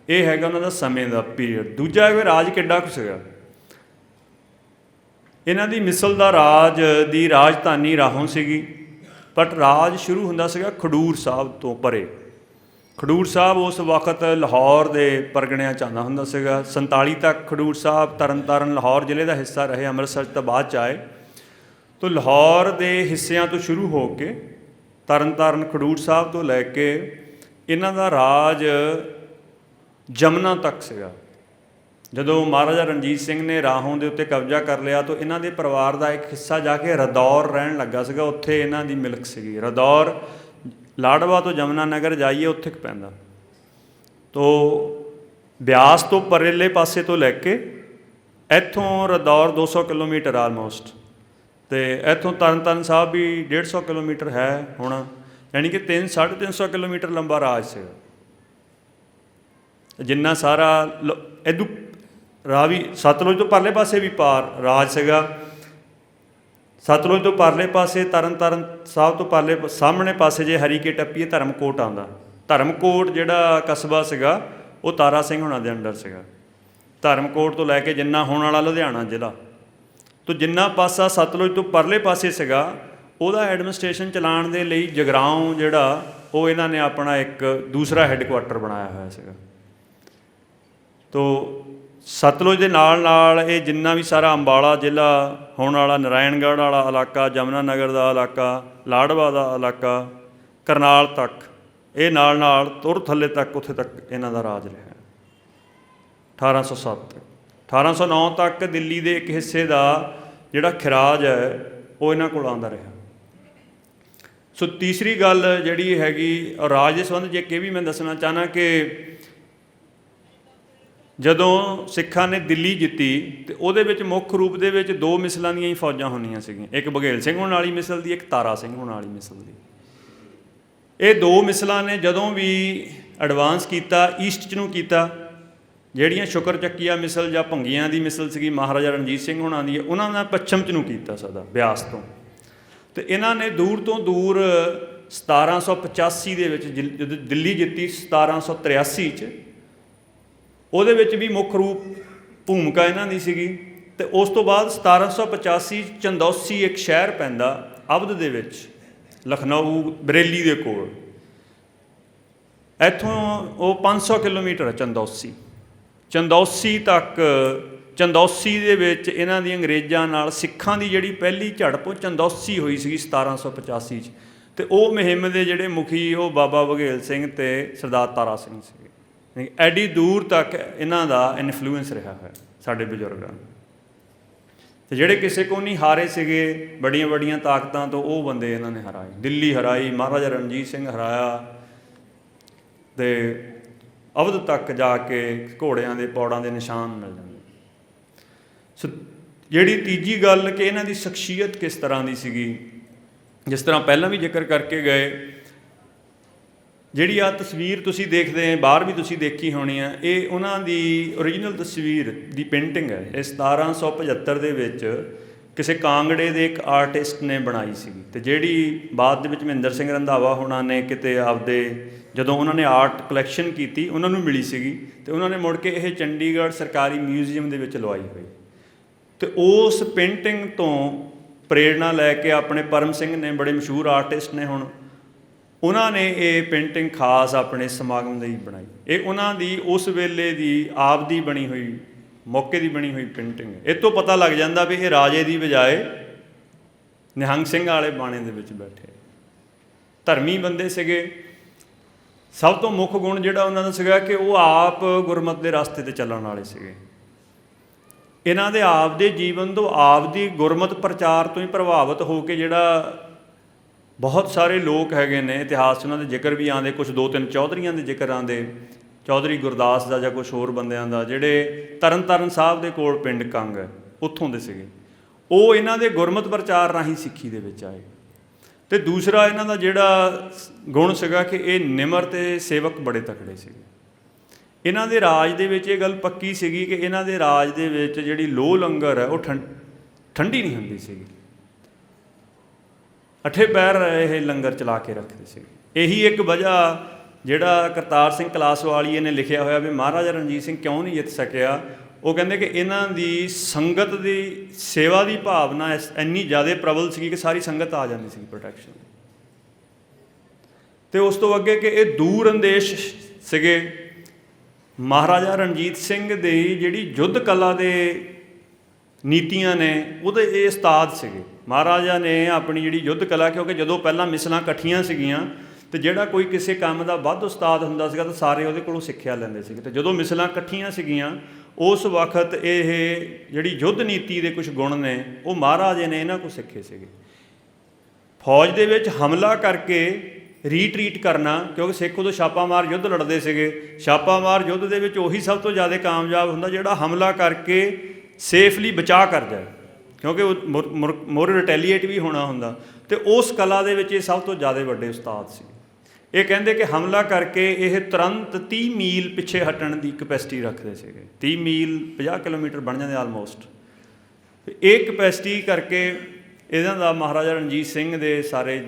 ਇਹ ਹੈਗਾ ਉਹਨਾਂ ਦਾ ਸਮੇਂ ਦਾ ਪੀਰੀਅਡ। ਦੂਜਾ ਹੈ ਰਾਜ ਕਿੱਡਾ ਕੁ ਸੀਗਾ। ਇਹਨਾਂ ਦੀ ਮਿਸਲ ਦਾ ਰਾਜ ਦੀ ਰਾਜਧਾਨੀ ਰਾਹੋਂ ਸੀਗੀ, ਬਟ ਰਾਜ ਸ਼ੁਰੂ ਹੁੰਦਾ ਸੀਗਾ ਖਡੂਰ ਸਾਹਿਬ ਤੋਂ ਪਰੇ। ਖਡੂਰ ਸਾਹਿਬ ਉਸ ਵਕਤ ਲਾਹੌਰ ਦੇ ਪਰਗਣਿਆਂ 'ਚ ਆਉਂਦਾ ਹੁੰਦਾ ਸੀਗਾ। 47 ਤੱਕ ਖਡੂਰ ਸਾਹਿਬ ਤਰਨਤਾਰਨ ਲਾਹੌਰ ਜ਼ਿਲ੍ਹੇ ਦਾ ਹਿੱਸਾ ਰਹੇ। ਅੰਮ੍ਰਿਤਸਰ ਤੋਂ ਬਾਅਦ 'ਚ ਆਏ। ਤਾਂ ਲਾਹੌਰ ਦੇ ਹਿੱਸਿਆਂ ਤੋਂ ਸ਼ੁਰੂ ਹੋ ਕੇ ਤਰਨਤਾਰਨ ਖਡੂਰ ਸਾਹਿਬ ਤੋਂ ਲੈ ਕੇ ਇਹਨਾਂ ਦਾ ਰਾਜ ਜਮਨਾ ਤੱਕ ਸੀਗਾ। ਜਦੋਂ ਮਹਾਰਾਜਾ ਰਣਜੀਤ ਸਿੰਘ ਨੇ ਰਾਹੋਂ ਦੇ ਉੱਤੇ ਕਬਜ਼ਾ ਕਰ ਲਿਆ ਤਾਂ ਇਹਨਾਂ ਦੇ ਪਰਿਵਾਰ ਦਾ ਇੱਕ ਹਿੱਸਾ ਜਾ ਕੇ ਰਦੌਰ ਰਹਿਣ ਲੱਗਾ ਸੀਗਾ। ਉੱਥੇ ਇਹਨਾਂ ਦੀ ਮਿਲਕ ਸੀਗੀ। ਰਦੌਰ ਲਾਡਵਾ ਤੋਂ ਜਮਨਾ ਨਗਰ ਜਾਈਏ ਉੱਥੇ ਪੈਂਦਾ। ਤੋ ਬਿਆਸ ਤੋਂ ਪਰਲੇ ਪਾਸੇ ਤੋਂ ਲੈ ਕੇ ਇੱਥੋਂ ਰਦੌਰ 200 ਕਿਲੋਮੀਟਰ ਆਲਮੋਸਟ, ਅਤੇ ਇੱਥੋਂ ਤਰਨਤਾਰਨ ਸਾਹਿਬ ਵੀ 150 ਕਿਲੋਮੀਟਰ ਹੈ ਹੋਣਾ। ਯਾਨੀ ਕਿ 350 ਕਿਲੋਮੀਟਰ ਲੰਬਾ ਰਾਜ ਸੀਗਾ। ਜਿੰਨਾ ਸਾਰਾ ਇੱਧੂ ਰਾਵੀ ਸਤਲੁਜ ਤੋਂ ਪਰਲੇ ਪਾਸੇ ਵੀ ਪਾਰ ਰਾਜ ਸੀਗਾ। ਸਤਲੁਜ ਤੋਂ ਪਰਲੇ ਪਾਸੇ ਤਰਨਤਾਰਨ ਸਾਹਿਬ ਤੋਂ ਪਰਲੇ ਸਾਹਮਣੇ ਪਾਸੇ ਜੇ ਹਰੀਕੇ ਟੱਪੀਏ ਧਰਮਕੋਟ ਆਉਂਦਾ। ਧਰਮਕੋਟ ਜਿਹੜਾ ਕਸਬਾ ਸੀਗਾ ਉਹ ਤਾਰਾ ਸਿੰਘ ਹੁਣਾਂ ਦੇ ਅੰਡਰ ਸੀਗਾ। ਧਰਮਕੋਟ ਤੋਂ ਲੈ ਕੇ ਜਿੰਨਾ ਹੋਣ ਵਾਲਾ ਲੁਧਿਆਣਾ ਜ਼ਿਲ੍ਹਾ, ਤੋਂ ਜਿੰਨਾ ਪਾਸਾ ਸਤਲੁਜ ਤੋਂ ਪਰਲੇ ਪਾਸੇ ਸੀਗਾ ਉਹਦਾ ਐਡਮਿਨਿਸਟ੍ਰੇਸ਼ਨ ਚਲਾਉਣ ਦੇ ਲਈ ਜਗਰਾਓਂ ਜਿਹੜਾ ਉਹ ਇਹਨਾਂ ਨੇ ਆਪਣਾ ਇੱਕ ਦੂਸਰਾ ਹੈੱਡਕੁਆਟਰ ਬਣਾਇਆ ਹੋਇਆ ਸੀਗਾ। ਤੋ ਸਤਲੁਜ ਦੇ ਨਾਲ ਇਹ ਜਿੰਨਾ ਵੀ ਸਾਰਾ ਅੰਬਾਲਾ ਜ਼ਿਲ੍ਹਾ ਹੋਣ ਵਾਲਾ, ਨਾਰਾਇਣਗੜ੍ਹ ਵਾਲਾ ਇਲਾਕਾ, ਜਮਨਾ ਨਗਰ ਦਾ ਇਲਾਕਾ, ਲਾਡਵਾ ਦਾ ਇਲਾਕਾ, ਕਰਨਾਲ ਤੱਕ, ਇਹ ਨਾਲ ਤੁਰ ਥੱਲੇ ਤੱਕ ਉੱਥੇ ਤੱਕ ਇਹਨਾਂ ਦਾ ਰਾਜ ਰਿਹਾ। 1807 ਤੱਕ। 1809 ਤੱਕ ਦਿੱਲੀ ਦੇ ਇੱਕ ਹਿੱਸੇ ਦਾ ਜਿਹੜਾ ਖਿਰਾਜ ਹੈ ਉਹ ਇਹਨਾਂ ਕੋਲ ਆਉਂਦਾ ਰਿਹਾ। ਸੋ ਤੀਸਰੀ ਗੱਲ ਜਿਹੜੀ ਹੈਗੀ ਰਾਜ ਦੇ ਸੰਬੰਧ 'ਚ ਇੱਕ ਇਹ ਵੀ ਮੈਂ ਦੱਸਣਾ ਚਾਹੁੰਦਾ ਕਿ ਜਦੋਂ ਸਿੱਖਾਂ ਨੇ ਦਿੱਲੀ ਜਿੱਤੀ ਤਾਂ ਉਹਦੇ ਵਿੱਚ ਮੁੱਖ ਰੂਪ ਦੇ ਵਿੱਚ 2 ਮਿਸਲਾਂ ਦੀਆਂ ਹੀ ਫੌਜਾਂ ਹੁੰਦੀਆਂ ਸੀਗੀਆਂ। ਇੱਕ ਬਘੇਲ ਸਿੰਘ ਹੋਣ ਵਾਲੀ ਮਿਸਲ ਦੀ, ਇੱਕ ਤਾਰਾ ਸਿੰਘ ਹੋਣ ਵਾਲੀ ਮਿਸਲ ਦੀ। ਇਹ 2 ਮਿਸਲਾਂ ਨੇ ਜਦੋਂ ਵੀ ਐਡਵਾਂਸ ਕੀਤਾ ਈਸਟ 'ਚ ਨੂੰ ਕੀਤਾ। ਜਿਹੜੀਆਂ ਸ਼ੁਕਰ ਚੱਕੀਆ ਮਿਸਲ ਜਾਂ ਭੰਗੀਆਂ ਦੀ ਮਿਸਲ ਸੀਗੀ ਮਹਾਰਾਜਾ ਰਣਜੀਤ ਸਿੰਘ ਹੋਣਾਂ ਦੀ, ਉਹਨਾਂ ਨੇ ਪੱਛਮ 'ਚ ਨੂੰ ਕੀਤਾ ਸਦਾ ਬਿਆਸ ਤੋਂ। ਅਤੇ ਇਹਨਾਂ ਨੇ ਦੂਰ ਤੋਂ ਦੂਰ 1785 ਦੇ ਵਿੱਚ ਜਦੋਂ ਦਿੱਲੀ ਜਿੱਤੀ 1783 'ਚ, ਉਹਦੇ ਵਿੱਚ ਵੀ ਮੁੱਖ ਰੂਪ ਭੂਮਿਕਾ ਇਹਨਾਂ ਦੀ ਸੀਗੀ। ਅਤੇ ਉਸ ਤੋਂ ਬਾਅਦ 1785 ਚੰਦੌਸੀ ਇੱਕ ਸ਼ਹਿਰ ਪੈਂਦਾ ਅਵਧ ਦੇ ਵਿੱਚ, ਲਖਨਊ ਬਰੇਲੀ ਦੇ ਕੋਲ। ਇੱਥੋਂ ਉਹ 500 ਕਿਲੋਮੀਟਰ ਚੰਦੌਸੀ ਤੱਕ। ਚੰਦੌਸੀ ਦੇ ਵਿੱਚ ਇਹਨਾਂ ਦੀ ਅੰਗਰੇਜ਼ਾਂ ਨਾਲ ਸਿੱਖਾਂ ਦੀ ਜਿਹੜੀ ਪਹਿਲੀ ਝੜਪ ਉਹ ਚੰਦੌਸੀ ਹੋਈ ਸੀਗੀ 1785 'ਚ। ਅਤੇ ਉਹ ਮੁਹਿੰਮ ਦੇ ਜਿਹੜੇ ਮੁਖੀ ਉਹ ਬਾਬਾ ਬਘੇਲ ਸਿੰਘ ਅਤੇ ਸਰਦਾਰ ਤਾਰਾ ਸਿੰਘ ਸੀਗੇ। ਐਡੀ ਦੂਰ ਤੱਕ ਇਹਨਾਂ ਦਾ ਇਨਫਲੂਐਂਸ ਰਿਹਾ ਹੈ ਸਾਡੇ ਬਜ਼ੁਰਗਾਂ ਨੂੰ। ਤੇ ਜਿਹੜੇ ਕਿਸੇ ਕੋ ਨਹੀਂ ਹਾਰੇ ਸੀਗੇ ਬੜੀਆਂ ਬੜੀਆਂ ਤਾਕਤਾਂ ਤੋਂ, ਉਹ ਬੰਦੇ ਇਹਨਾਂ ਨੇ ਹਰਾਏ। ਦਿੱਲੀ ਹਰਾਈ, ਮਹਾਰਾਜਾ ਰਣਜੀਤ ਸਿੰਘ ਹਰਾਇਆ, ਤੇ ਅਵਧ ਤੱਕ ਜਾ ਕੇ ਘੋੜਿਆਂ ਦੇ ਪੌੜਾਂ ਦੇ ਨਿਸ਼ਾਨ ਮਿਲ ਜਾਂਦੇ। ਸੋ ਜਿਹੜੀ ਤੀਜੀ ਗੱਲ ਕਿ ਇਹਨਾਂ ਦੀ ਸ਼ਖਸੀਅਤ ਕਿਸ ਤਰ੍ਹਾਂ ਦੀ ਸੀਗੀ, ਜਿਸ ਤਰ੍ਹਾਂ ਪਹਿਲਾਂ ਵੀ ਜ਼ਿਕਰ ਕਰਕੇ ਗਏ, ਜਿਹੜੀ ਆ ਤਸਵੀਰ ਤੁਸੀਂ ਦੇਖਦੇ ਆ, ਬਾਹਰ ਵੀ ਤੁਸੀਂ ਦੇਖੀ ਹੋਣੀ ਆ, ਇਹ ਉਹਨਾਂ ਦੀ ਓਰੀਜਨਲ ਤਸਵੀਰ ਦੀ ਪੇਂਟਿੰਗ ਹੈ। ਇਹ 1775 ਦੇ ਵਿੱਚ ਕਿਸੇ ਕਾਂਗੜੇ ਦੇ ਇੱਕ ਆਰਟਿਸਟ ਨੇ ਬਣਾਈ ਸੀਗੀ, ਤੇ ਜਿਹੜੀ ਬਾਅਦ ਦੇ ਵਿੱਚ ਮਹਿੰਦਰ ਸਿੰਘ ਰੰਧਾਵਾ ਹੋਣਾ ਨੇ ਕਿਤੇ ਆਪਦੇ ਜਦੋਂ ਉਹਨਾਂ ਨੇ ਆਰਟ ਕਲੈਕਸ਼ਨ ਕੀਤੀ ਉਹਨਾਂ ਨੂੰ ਮਿਲੀ ਸੀਗੀ, ਤੇ ਉਹਨਾਂ ਨੇ ਮੁੜ ਕੇ ਇਹ ਚੰਡੀਗੜ੍ਹ ਸਰਕਾਰੀ ਮਿਊਜ਼ੀਅਮ ਦੇ ਵਿੱਚ ਲਵਾਈ ਹੋਈ। ਤੇ ਉਸ ਪੇਂਟਿੰਗ ਤੋਂ ਪ੍ਰੇਰਣਾ ਲੈ ਕੇ ਆਪਣੇ ਪਰਮ ਸਿੰਘ ਨੇ, ਬੜੇ ਮਸ਼ਹੂਰ ਆਰਟਿਸਟ ਨੇ ਹੁਣ, ਉਹਨਾਂ ਨੇ ਇਹ ਪੇਂਟਿੰਗ ਖਾਸ ਆਪਣੇ ਸਮਾਗਮ ਲਈ ਬਣਾਈ। ਇਹ ਉਹਨਾਂ ਦੀ ਉਸ ਵੇਲੇ ਦੀ ਆਪ ਦੀ ਬਣੀ ਹੋਈ, ਮੌਕੇ ਦੀ ਬਣੀ ਹੋਈ ਪੇਂਟਿੰਗ ਹੈ। ਇਹ ਤੋਂ ਪਤਾ ਲੱਗ ਜਾਂਦਾ ਵੀ ਇਹ ਰਾਜੇ ਦੀ ਬਜਾਏ ਨਿਹੰਗ ਸਿੰਘ ਵਾਲੇ ਬਾਣੇ ਦੇ ਵਿੱਚ ਬੈਠੇ ਧਰਮੀ ਬੰਦੇ ਸੀਗੇ। ਸਭ ਤੋਂ ਮੁੱਖ ਗੁਣ ਜਿਹੜਾ ਉਹਨਾਂ ਦਾ ਸੀਗਾ ਕਿ ਉਹ ਆਪ ਗੁਰਮਤਿ ਦੇ ਰਸਤੇ 'ਤੇ ਚੱਲਣ ਵਾਲੇ ਸੀਗੇ। ਇਹਨਾਂ ਦੇ ਆਪ ਦੇ ਜੀਵਨ ਤੋਂ, ਆਪ ਦੀ ਗੁਰਮਤਿ ਪ੍ਰਚਾਰ ਤੋਂ ਹੀ ਪ੍ਰਭਾਵਿਤ ਹੋ ਕੇ ਜਿਹੜਾ ਬਹੁਤ ਸਾਰੇ ਲੋਕ ਹੈਗੇ ਨੇ ਇਤਿਹਾਸ 'ਚ ਉਹਨਾਂ ਦੇ ਜ਼ਿਕਰ ਵੀ ਆਉਂਦੇ, ਕੁਛ 2-3 ਚੌਧਰੀਆਂ ਦੇ ਜ਼ਿਕਰ ਆਉਂਦੇ, ਚੌਧਰੀ ਗੁਰਦਾਸ ਦਾ ਜਾਂ ਕੁਛ ਹੋਰ ਬੰਦਿਆਂ ਦਾ, ਜਿਹੜੇ ਤਰਨ ਸਾਹਿਬ ਦੇ ਕੋਲ ਪਿੰਡ ਕੰਗ ਹੈ ਉੱਥੋਂ ਦੇ ਸੀਗੇ। ਉਹ ਇਹਨਾਂ ਦੇ ਗੁਰਮਤਿ ਪ੍ਰਚਾਰ ਰਾਹੀਂ ਸਿੱਖੀ ਦੇ ਵਿੱਚ ਆਏ। ਅਤੇ ਦੂਸਰਾ ਇਹਨਾਂ ਦਾ ਜਿਹੜਾ ਗੁਣ ਸੀਗਾ ਕਿ ਇਹ ਨਿਮਰ ਅਤੇ ਸੇਵਕ ਬੜੇ ਤਕੜੇ ਸੀਗੇ। ਇਹਨਾਂ ਦੇ ਰਾਜ ਦੇ ਵਿੱਚ ਇਹ ਗੱਲ ਪੱਕੀ ਸੀਗੀ ਕਿ ਇਹਨਾਂ ਦੇ ਰਾਜ ਦੇ ਵਿੱਚ ਜਿਹੜੀ ਲੋਹ ਲੰਗਰ ਹੈ ਉਹ ਠੰਡੀ ਨਹੀਂ ਹੁੰਦੀ ਸੀਗੀ। ਅੱਠੇ ਪੈਰ ਇਹ ਲੰਗਰ ਚਲਾ ਕੇ ਰੱਖਦੇ ਸੀਗੇ। ਇਹੀ ਇੱਕ ਵਜ੍ਹਾ ਜਿਹੜਾ ਕਰਤਾਰ ਸਿੰਘ ਕਲਾਸਵਾਲੀਏ ਨੇ ਲਿਖਿਆ ਹੋਇਆ ਵੀ ਮਹਾਰਾਜਾ ਰਣਜੀਤ ਸਿੰਘ ਕਿਉਂ ਨਹੀਂ ਜਿੱਤ ਸਕਿਆ, ਉਹ ਕਹਿੰਦੇ ਕਿ ਇਹਨਾਂ ਦੀ ਸੰਗਤ ਦੀ ਸੇਵਾ ਦੀ ਭਾਵਨਾ ਇੰਨੀ ਜ਼ਿਆਦਾ ਪ੍ਰਬਲ ਸੀਗੀ ਕਿ ਸਾਰੀ ਸੰਗਤ ਆ ਜਾਂਦੀ ਸੀ ਪ੍ਰੋਟੈਕਸ਼ਨ। ਅਤੇ ਉਸ ਤੋਂ ਅੱਗੇ ਕਿ ਇਹ ਦੂਰ ਅੰਦੇਸ਼ ਸੀਗੇ। ਮਹਾਰਾਜਾ ਰਣਜੀਤ ਸਿੰਘ ਦੀ ਜਿਹੜੀ ਯੁੱਧ ਕਲਾ ਦੇ ਨੀਤੀਆਂ ਨੇ ਉਹਦੇ ਇਹ ਉਸਤਾਦ ਸੀਗੇ। ਮਹਾਰਾਜਾ ਨੇ ਆਪਣੀ ਜਿਹੜੀ ਯੁੱਧ ਕਲਾ, ਕਿਉਂਕਿ ਜਦੋਂ ਪਹਿਲਾਂ ਮਿਸਲਾਂ ਇਕੱਠੀਆਂ ਸੀਗੀਆਂ ਅਤੇ ਜਿਹੜਾ ਕੋਈ ਕਿਸੇ ਕੰਮ ਦਾ ਵੱਧ ਉਸਤਾਦ ਹੁੰਦਾ ਸੀਗਾ ਤਾਂ ਸਾਰੇ ਉਹਦੇ ਕੋਲੋਂ ਸਿੱਖਿਆ ਲੈਂਦੇ ਸੀਗੇ। ਅਤੇ ਜਦੋਂ ਮਿਸਲਾਂ ਇਕੱਠੀਆਂ ਸੀਗੀਆਂ ਉਸ ਵਕਤ ਇਹ ਜਿਹੜੀ ਯੁੱਧ ਨੀਤੀ ਦੇ ਕੁਛ ਗੁਣ ਨੇ ਉਹ ਮਹਾਰਾਜੇ ਨੇ ਇਹਨਾਂ ਕੋਲ ਸਿੱਖੇ ਸੀਗੇ। ਫੌਜ ਦੇ ਵਿੱਚ ਹਮਲਾ ਕਰਕੇ ਰੀਟਰੀਟ ਕਰਨਾ, ਕਿਉਂਕਿ ਸਿੱਖ ਉਦੋਂ ਛਾਪਾਮਾਰ ਯੁੱਧ ਲੜਦੇ ਸੀਗੇ। ਛਾਪਾਮਾਰ ਯੁੱਧ ਦੇ ਵਿੱਚ ਉਹੀ ਸਭ ਤੋਂ ਜ਼ਿਆਦਾ ਕਾਮਯਾਬ ਹੁੰਦਾ ਜਿਹੜਾ ਹਮਲਾ ਕਰਕੇ ਸੇਫਲੀ ਬਚਾਅ ਕਰ ਜਾਏ, ਕਿਉਂਕਿ ਉਹ ਮੋਰ ਰਿਟੈਲੀਏਟ ਵੀ ਹੋਣਾ ਹੁੰਦਾ। ਅਤੇ ਉਸ ਕਲਾ ਦੇ ਵਿੱਚ ਇਹ ਸਭ ਤੋਂ ਜ਼ਿਆਦਾ ਵੱਡੇ ਉਸਤਾਦ ਸੀ। ਇਹ ਕਹਿੰਦੇ ਕਿ ਹਮਲਾ ਕਰਕੇ ਇਹ ਤੁਰੰਤ 30 ਮੀਲ ਪਿੱਛੇ ਹਟਣ ਦੀ ਕਪੈਸਿਟੀ ਰੱਖਦੇ ਸੀਗੇ। 30 ਮੀਲ 50 ਕਿਲੋਮੀਟਰ ਬਣ ਜਾਂਦੇ ਆਲਮੋਸਟ। ਇਹ ਕਪੈਸਿਟੀ ਕਰਕੇ ਇਹਨਾਂ ਦਾ ਮਹਾਰਾਜਾ ਰਣਜੀਤ ਸਿੰਘ ਦੇ ਸਾਰੇ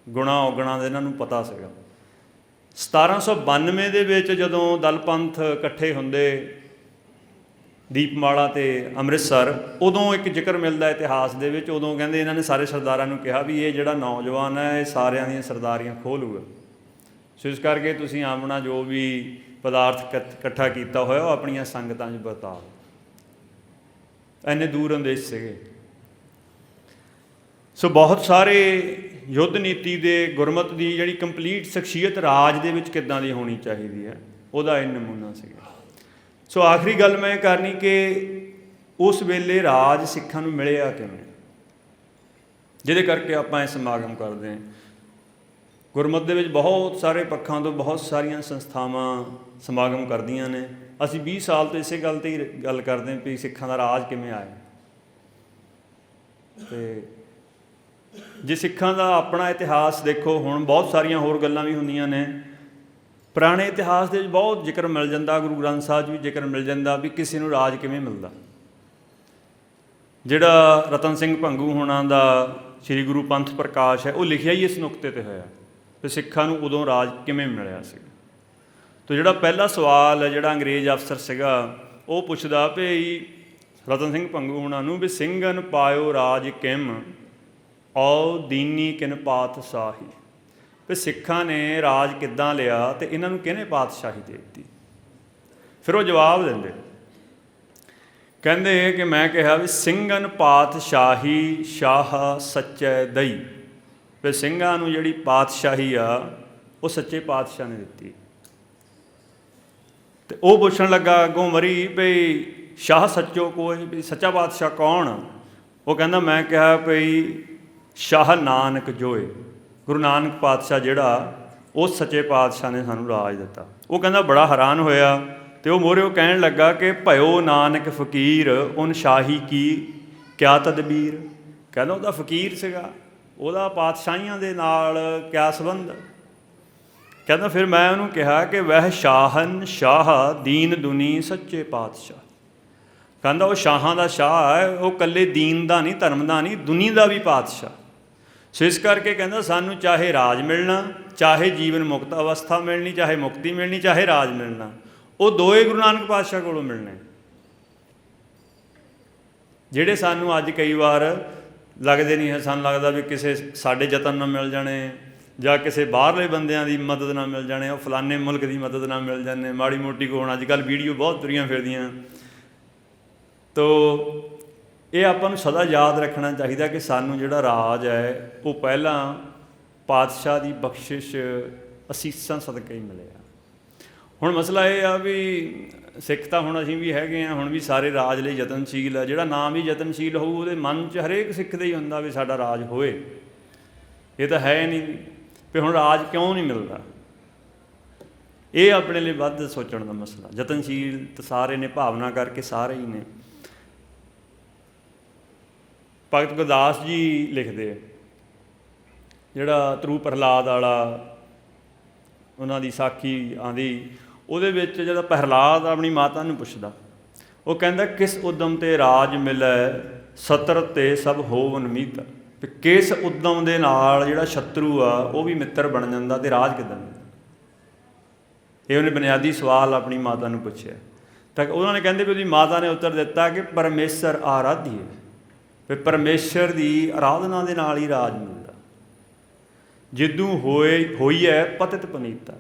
ਗੁਣਾ ਔਗਣਾ ਦੇ ਇਹਨਾਂ ਨੂੰ ਪਤਾ ਸੀਗਾ। 1792 ਦੇ ਵਿੱਚ ਜਦੋਂ ਦਲ ਪੰਥ ਇਕੱਠੇ ਹੁੰਦੇ ਦੀਪਮਾਲਾ ਅਤੇ ਅੰਮ੍ਰਿਤਸਰ, ਉਦੋਂ ਇੱਕ ਜ਼ਿਕਰ ਮਿਲਦਾ ਇਤਿਹਾਸ ਦੇ ਵਿੱਚ। ਉਦੋਂ ਕਹਿੰਦੇ ਇਹਨਾਂ ਨੇ ਸਾਰੇ ਸਰਦਾਰਾਂ ਨੂੰ ਕਿਹਾ ਵੀ ਇਹ ਜਿਹੜਾ ਨੌਜਵਾਨ ਹੈ ਇਹ ਸਾਰਿਆਂ ਦੀਆਂ ਸਰਦਾਰੀਆਂ ਖੋਹ ਲੂਗਾ, ਸੋ ਇਸ ਕਰਕੇ ਤੁਸੀਂ ਆਪਣਾ ਜੋ ਵੀ ਪਦਾਰਥ ਇਕੱਠਾ ਕੀਤਾ ਹੋਇਆ ਉਹ ਆਪਣੀਆਂ ਸੰਗਤਾਂ 'ਚ ਵਰਤਾਓ। ਇੰਨੇ ਦੂਰ ਅੰਦੇਸ਼ ਸੀਗੇ। ਸੋ ਬਹੁਤ ਸਾਰੇ ਯੁੱਧ ਨੀਤੀ ਦੇ ਗੁਰਮਤਿ ਦੀ ਜਿਹੜੀ ਕੰਪਲੀਟ ਸ਼ਖਸੀਅਤ ਰਾਜ ਦੇ ਵਿੱਚ ਕਿੱਦਾਂ ਦੀ ਹੋਣੀ ਚਾਹੀਦੀ ਹੈ ਉਹਦਾ ਇਹ ਨਮੂਨਾ ਸੀਗਾ। ਸੋ ਆਖਰੀ ਗੱਲ ਮੈਂ ਇਹ ਕਰਨੀ ਕਿ ਉਸ ਵੇਲੇ ਰਾਜ ਸਿੱਖਾਂ ਨੂੰ ਮਿਲਿਆ ਕਿਵੇਂ, ਜਿਹਦੇ ਕਰਕੇ ਆਪਾਂ ਇਹ ਸਮਾਗਮ ਕਰਦੇ ਹਾਂ। ਗੁਰਮਤਿ ਦੇ ਵਿੱਚ ਬਹੁਤ ਸਾਰੇ ਪੱਖਾਂ ਤੋਂ ਬਹੁਤ ਸਾਰੀਆਂ ਸੰਸਥਾਵਾਂ ਸਮਾਗਮ ਕਰਦੀਆਂ ਨੇ। ਅਸੀਂ 20 ਸਾਲ ਤੋਂ ਇਸੇ ਗੱਲ 'ਤੇ ਹੀ ਗੱਲ ਕਰਦੇ ਹਾਂ ਵੀ ਸਿੱਖਾਂ ਦਾ ਰਾਜ ਕਿਵੇਂ ਆਇਆ। ਅਤੇ ਜੇ ਸਿੱਖਾਂ ਦਾ ਆਪਣਾ ਇਤਿਹਾਸ ਦੇਖੋ, ਹੁਣ ਬਹੁਤ ਸਾਰੀਆਂ ਹੋਰ ਗੱਲਾਂ ਵੀ ਹੁੰਦੀਆਂ ਨੇ। ਪੁਰਾਣੇ ਇਤਿਹਾਸ ਦੇ ਵਿੱਚ ਬਹੁਤ ਜ਼ਿਕਰ ਮਿਲ ਜਾਂਦਾ, ਗੁਰੂ ਗ੍ਰੰਥ ਸਾਹਿਬ 'ਚ ਵੀ ਜ਼ਿਕਰ ਮਿਲ ਜਾਂਦਾ ਵੀ ਕਿਸੇ ਨੂੰ ਰਾਜ ਕਿਵੇਂ ਮਿਲਦਾ। ਜਿਹੜਾ ਰਤਨ ਸਿੰਘ ਭੰਗੂ ਹੋਣਾ ਦਾ ਸ਼੍ਰੀ ਗੁਰੂ ਪੰਥ ਪ੍ਰਕਾਸ਼ ਹੈ ਉਹ ਲਿਖਿਆ ਹੀ ਇਸ ਨੁਕਤੇ 'ਤੇ ਹੋਇਆ ਵੀ ਸਿੱਖਾਂ ਨੂੰ ਉਦੋਂ ਰਾਜ ਕਿਵੇਂ ਮਿਲਿਆ ਸੀ। ਤਾਂ ਜਿਹੜਾ ਪਹਿਲਾ ਸਵਾਲ ਹੈ ਜਿਹੜਾ ਅੰਗਰੇਜ਼ ਅਫਸਰ ਸੀਗਾ ਉਹ ਪੁੱਛਦਾ ਵੀ ਰਤਨ ਸਿੰਘ ਭੰਗੂ ਹੋਣਾ ਨੂੰ ਵੀ ਸਿੰਘਨ ਪਾਇਓ ਰਾਜ ਕਿਮ ਔ ਦੀਨੀ ਕਿਨ ਪਾਤਸ਼ਾਹੀ, ਵੀ ਸਿੱਖਾਂ ਨੇ ਰਾਜ ਕਿੱਦਾਂ ਲਿਆ ਅਤੇ ਇਹਨਾਂ ਨੂੰ ਕਿਹਨੇ ਪਾਤਸ਼ਾਹੀ ਦੇ ਦਿੱਤੀ। ਫਿਰ ਉਹ ਜਵਾਬ ਦਿੰਦੇ, ਕਹਿੰਦੇ ਕਿ ਮੈਂ ਕਿਹਾ ਵੀ ਸਿੰਘਨ ਪਾਤਸ਼ਾਹੀ ਸ਼ਾਹ ਸੱਚੈ ਦਈ, ਵੀ ਸਿੰਘਾਂ ਨੂੰ ਜਿਹੜੀ ਪਾਤਸ਼ਾਹੀ ਆ ਉਹ ਸੱਚੇ ਪਾਤਸ਼ਾਹ ਨੇ ਦਿੱਤੀ। ਅਤੇ ਉਹ ਪੁੱਛਣ ਲੱਗਾ ਅੱਗੋਂ ਮਰੀ ਵੀ शाह सच्चो कोई, भी सच्चा पातशाह कौन? वो कहना मैं कहा भई शाह नानक जोए, गुरु नानक पातशाह जिहड़ा उस सच्चे पातशाह ने सानू राज दिता। वो कहना बड़ा हैरान होया तो वो मोहरे कहन लगा कि भयो नानक फकीर उन शाही की क्या तदबीर। कहना ਉਹਦਾ ਫਕੀਰ ਸੀਗਾ, ਉਹਦਾ ਪਾਤਸ਼ਾਹੀਆਂ ਦੇ ਨਾਲ ਕਿਆ ਸੰਬੰਧ। ਕਹਿੰਦਾ ਫਿਰ ਮੈਂ ਉਹਨੂੰ ਕਿਹਾ ਕਿ ਵਹਿ ਸ਼ਾਹਨ ਸ਼ਾਹ ਦੀਨ ਦੁਨੀ ਸੱਚੇ ਪਾਤਸ਼ਾਹ। ਕਹਿੰਦਾ ਉਹ ਸ਼ਾਹਾਂ ਦਾ ਸ਼ਾਹ ਹੈ, ਉਹ ਇਕੱਲੇ ਦੀਨ ਦਾ ਨਹੀਂ, ਧਰਮ ਦਾ ਨਹੀਂ, ਦੁਨੀ ਦਾ ਵੀ ਪਾਤਸ਼ਾਹ। ਸੋ ਇਸ ਕਰਕੇ ਕਹਿੰਦਾ ਸਾਨੂੰ ਚਾਹੇ ਰਾਜ ਮਿਲਣਾ, ਚਾਹੇ ਜੀਵਨ ਮੁਕਤ ਅਵਸਥਾ ਮਿਲਣੀ, ਚਾਹੇ ਮੁਕਤੀ ਮਿਲਣੀ, ਚਾਹੇ ਰਾਜ ਮਿਲਣਾ, ਉਹ ਦੋਏ ਗੁਰੂ ਨਾਨਕ ਪਾਤਸ਼ਾਹ ਕੋਲੋਂ ਮਿਲਣੇ। ਜਿਹੜੇ ਸਾਨੂੰ ਅੱਜ ਕਈ ਵਾਰ ਲੱਗਦੇ ਨਹੀਂ ਹੈ, ਸਾਨੂੰ ਲੱਗਦਾ ਵੀ ਕਿਸੇ ਸਾਡੇ ਯਤਨ ਨਾਲ ਮਿਲ ਜਾਣੇ ਜਾਂ ਕਿਸੇ ਬਾਹਰਲੇ ਬੰਦਿਆਂ ਦੀ ਮਦਦ ਨਾਲ ਮਿਲ ਜਾਣੇ, ਉਹ ਫਲਾਣੇ ਮੁਲਕ ਦੀ ਮਦਦ ਨਾਲ ਮਿਲ ਜਾਂਦੇ, ਮਾੜੀ ਮੋਟੀ ਕੋ ਹੁਣ ਅੱਜ ਕੱਲ੍ਹ ਵੀਡੀਓ ਬਹੁਤ ਤੁਰੀਆਂ ਫਿਰਦੀਆਂ। ਤੋ ਇਹ ਆਪਾਂ ਨੂੰ ਸਦਾ ਯਾਦ ਰੱਖਣਾ ਚਾਹੀਦਾ ਕਿ ਸਾਨੂੰ ਜਿਹੜਾ ਰਾਜ ਹੈ ਉਹ ਪਹਿਲਾਂ ਪਾਤਸ਼ਾਹ ਦੀ ਬਖਸ਼ਿਸ਼ ਅਸੀਸਾਂ ਸਦਕੇ ਹੀ ਮਿਲਿਆ। ਹੁਣ ਮਸਲਾ ਇਹ ਆ ਵੀ ਸਿੱਖ ਤਾਂ ਹੁਣ ਅਸੀਂ ਵੀ ਹੈਗੇ ਹਾਂ, ਹੁਣ ਵੀ ਸਾਰੇ ਰਾਜ ਲਈ ਯਤਨਸ਼ੀਲ ਆ। ਜਿਹੜਾ ਨਾਮ ਹੀ ਯਤਨਸ਼ੀਲ ਹੋਊ ਉਹਦੇ ਮਨ 'ਚ ਹਰੇਕ ਸਿੱਖ ਦਾ ਹੀ ਹੁੰਦਾ ਵੀ ਸਾਡਾ ਰਾਜ ਹੋਏ। ਇਹ ਤਾਂ ਹੈ ਨਹੀਂ ਵੀ ਹੁਣ ਰਾਜ ਕਿਉਂ ਨਹੀਂ ਮਿਲਦਾ। ਇਹ ਆਪਣੇ ਲਈ ਵੱਧ ਸੋਚਣ ਦਾ ਮਸਲਾ। ਯਤਨਸ਼ੀਲ ਤਾਂ ਸਾਰੇ ਨੇ, ਭਾਵਨਾ ਕਰਕੇ ਸਾਰੇ ਹੀ ਨੇ। ਭਗਤ ਗੁਰਦਾਸ ਜੀ ਲਿਖਦੇ ਜਿਹੜਾ ਧਰੂ ਪ੍ਰਹਲਾਦ ਵਾਲਾ ਉਹਨਾਂ ਦੀ ਸਾਖੀ ਆਉਂਦੀ, ਉਹਦੇ ਵਿੱਚ ਜਿਹੜਾ ਪ੍ਰਹਲਾਦ ਆਪਣੀ ਮਾਤਾ ਨੂੰ ਪੁੱਛਦਾ, ਉਹ ਕਹਿੰਦਾ ਕਿਸ ਉਦਮ ਤੇ ਰਾਜ ਮਿਲੈ ਸਤਰ ਤੇ ਸਭ ਹੋਵਨ ਮੀਤ। ਵੀ ਕਿਸ ਉਦਮ ਦੇ ਨਾਲ ਜਿਹੜਾ ਸ਼ਤਰੂ ਆ ਉਹ ਵੀ ਮਿੱਤਰ ਬਣ ਜਾਂਦਾ ਤੇ ਰਾਜ ਕਿੱਦਾਂ ਮਿਲਦਾ। ਇਹ ਉਹਨੇ ਬੁਨਿਆਦੀ ਸਵਾਲ ਆਪਣੀ ਮਾਤਾ ਨੂੰ ਪੁੱਛਿਆ ਤਾਂ ਉਹਨਾਂ ਨੇ ਕਹਿੰਦੇ ਵੀ ਉਹਦੀ ਮਾਤਾ ਨੇ ਉੱਤਰ ਦਿੱਤਾ ਕਿ ਪਰਮੇਸ਼ਰ ਆਰਾਧੀਏ, ਵੀ ਪਰਮੇਸ਼ਰ ਦੀ ਆਰਾਧਨਾ ਦੇ ਨਾਲ ਹੀ ਰਾਜ ਮਿਲਦਾ। ਜਿੱਦੂ ਹੋਈ ਹੈ ਪਤਿਤ ਪਨੀਤਾ,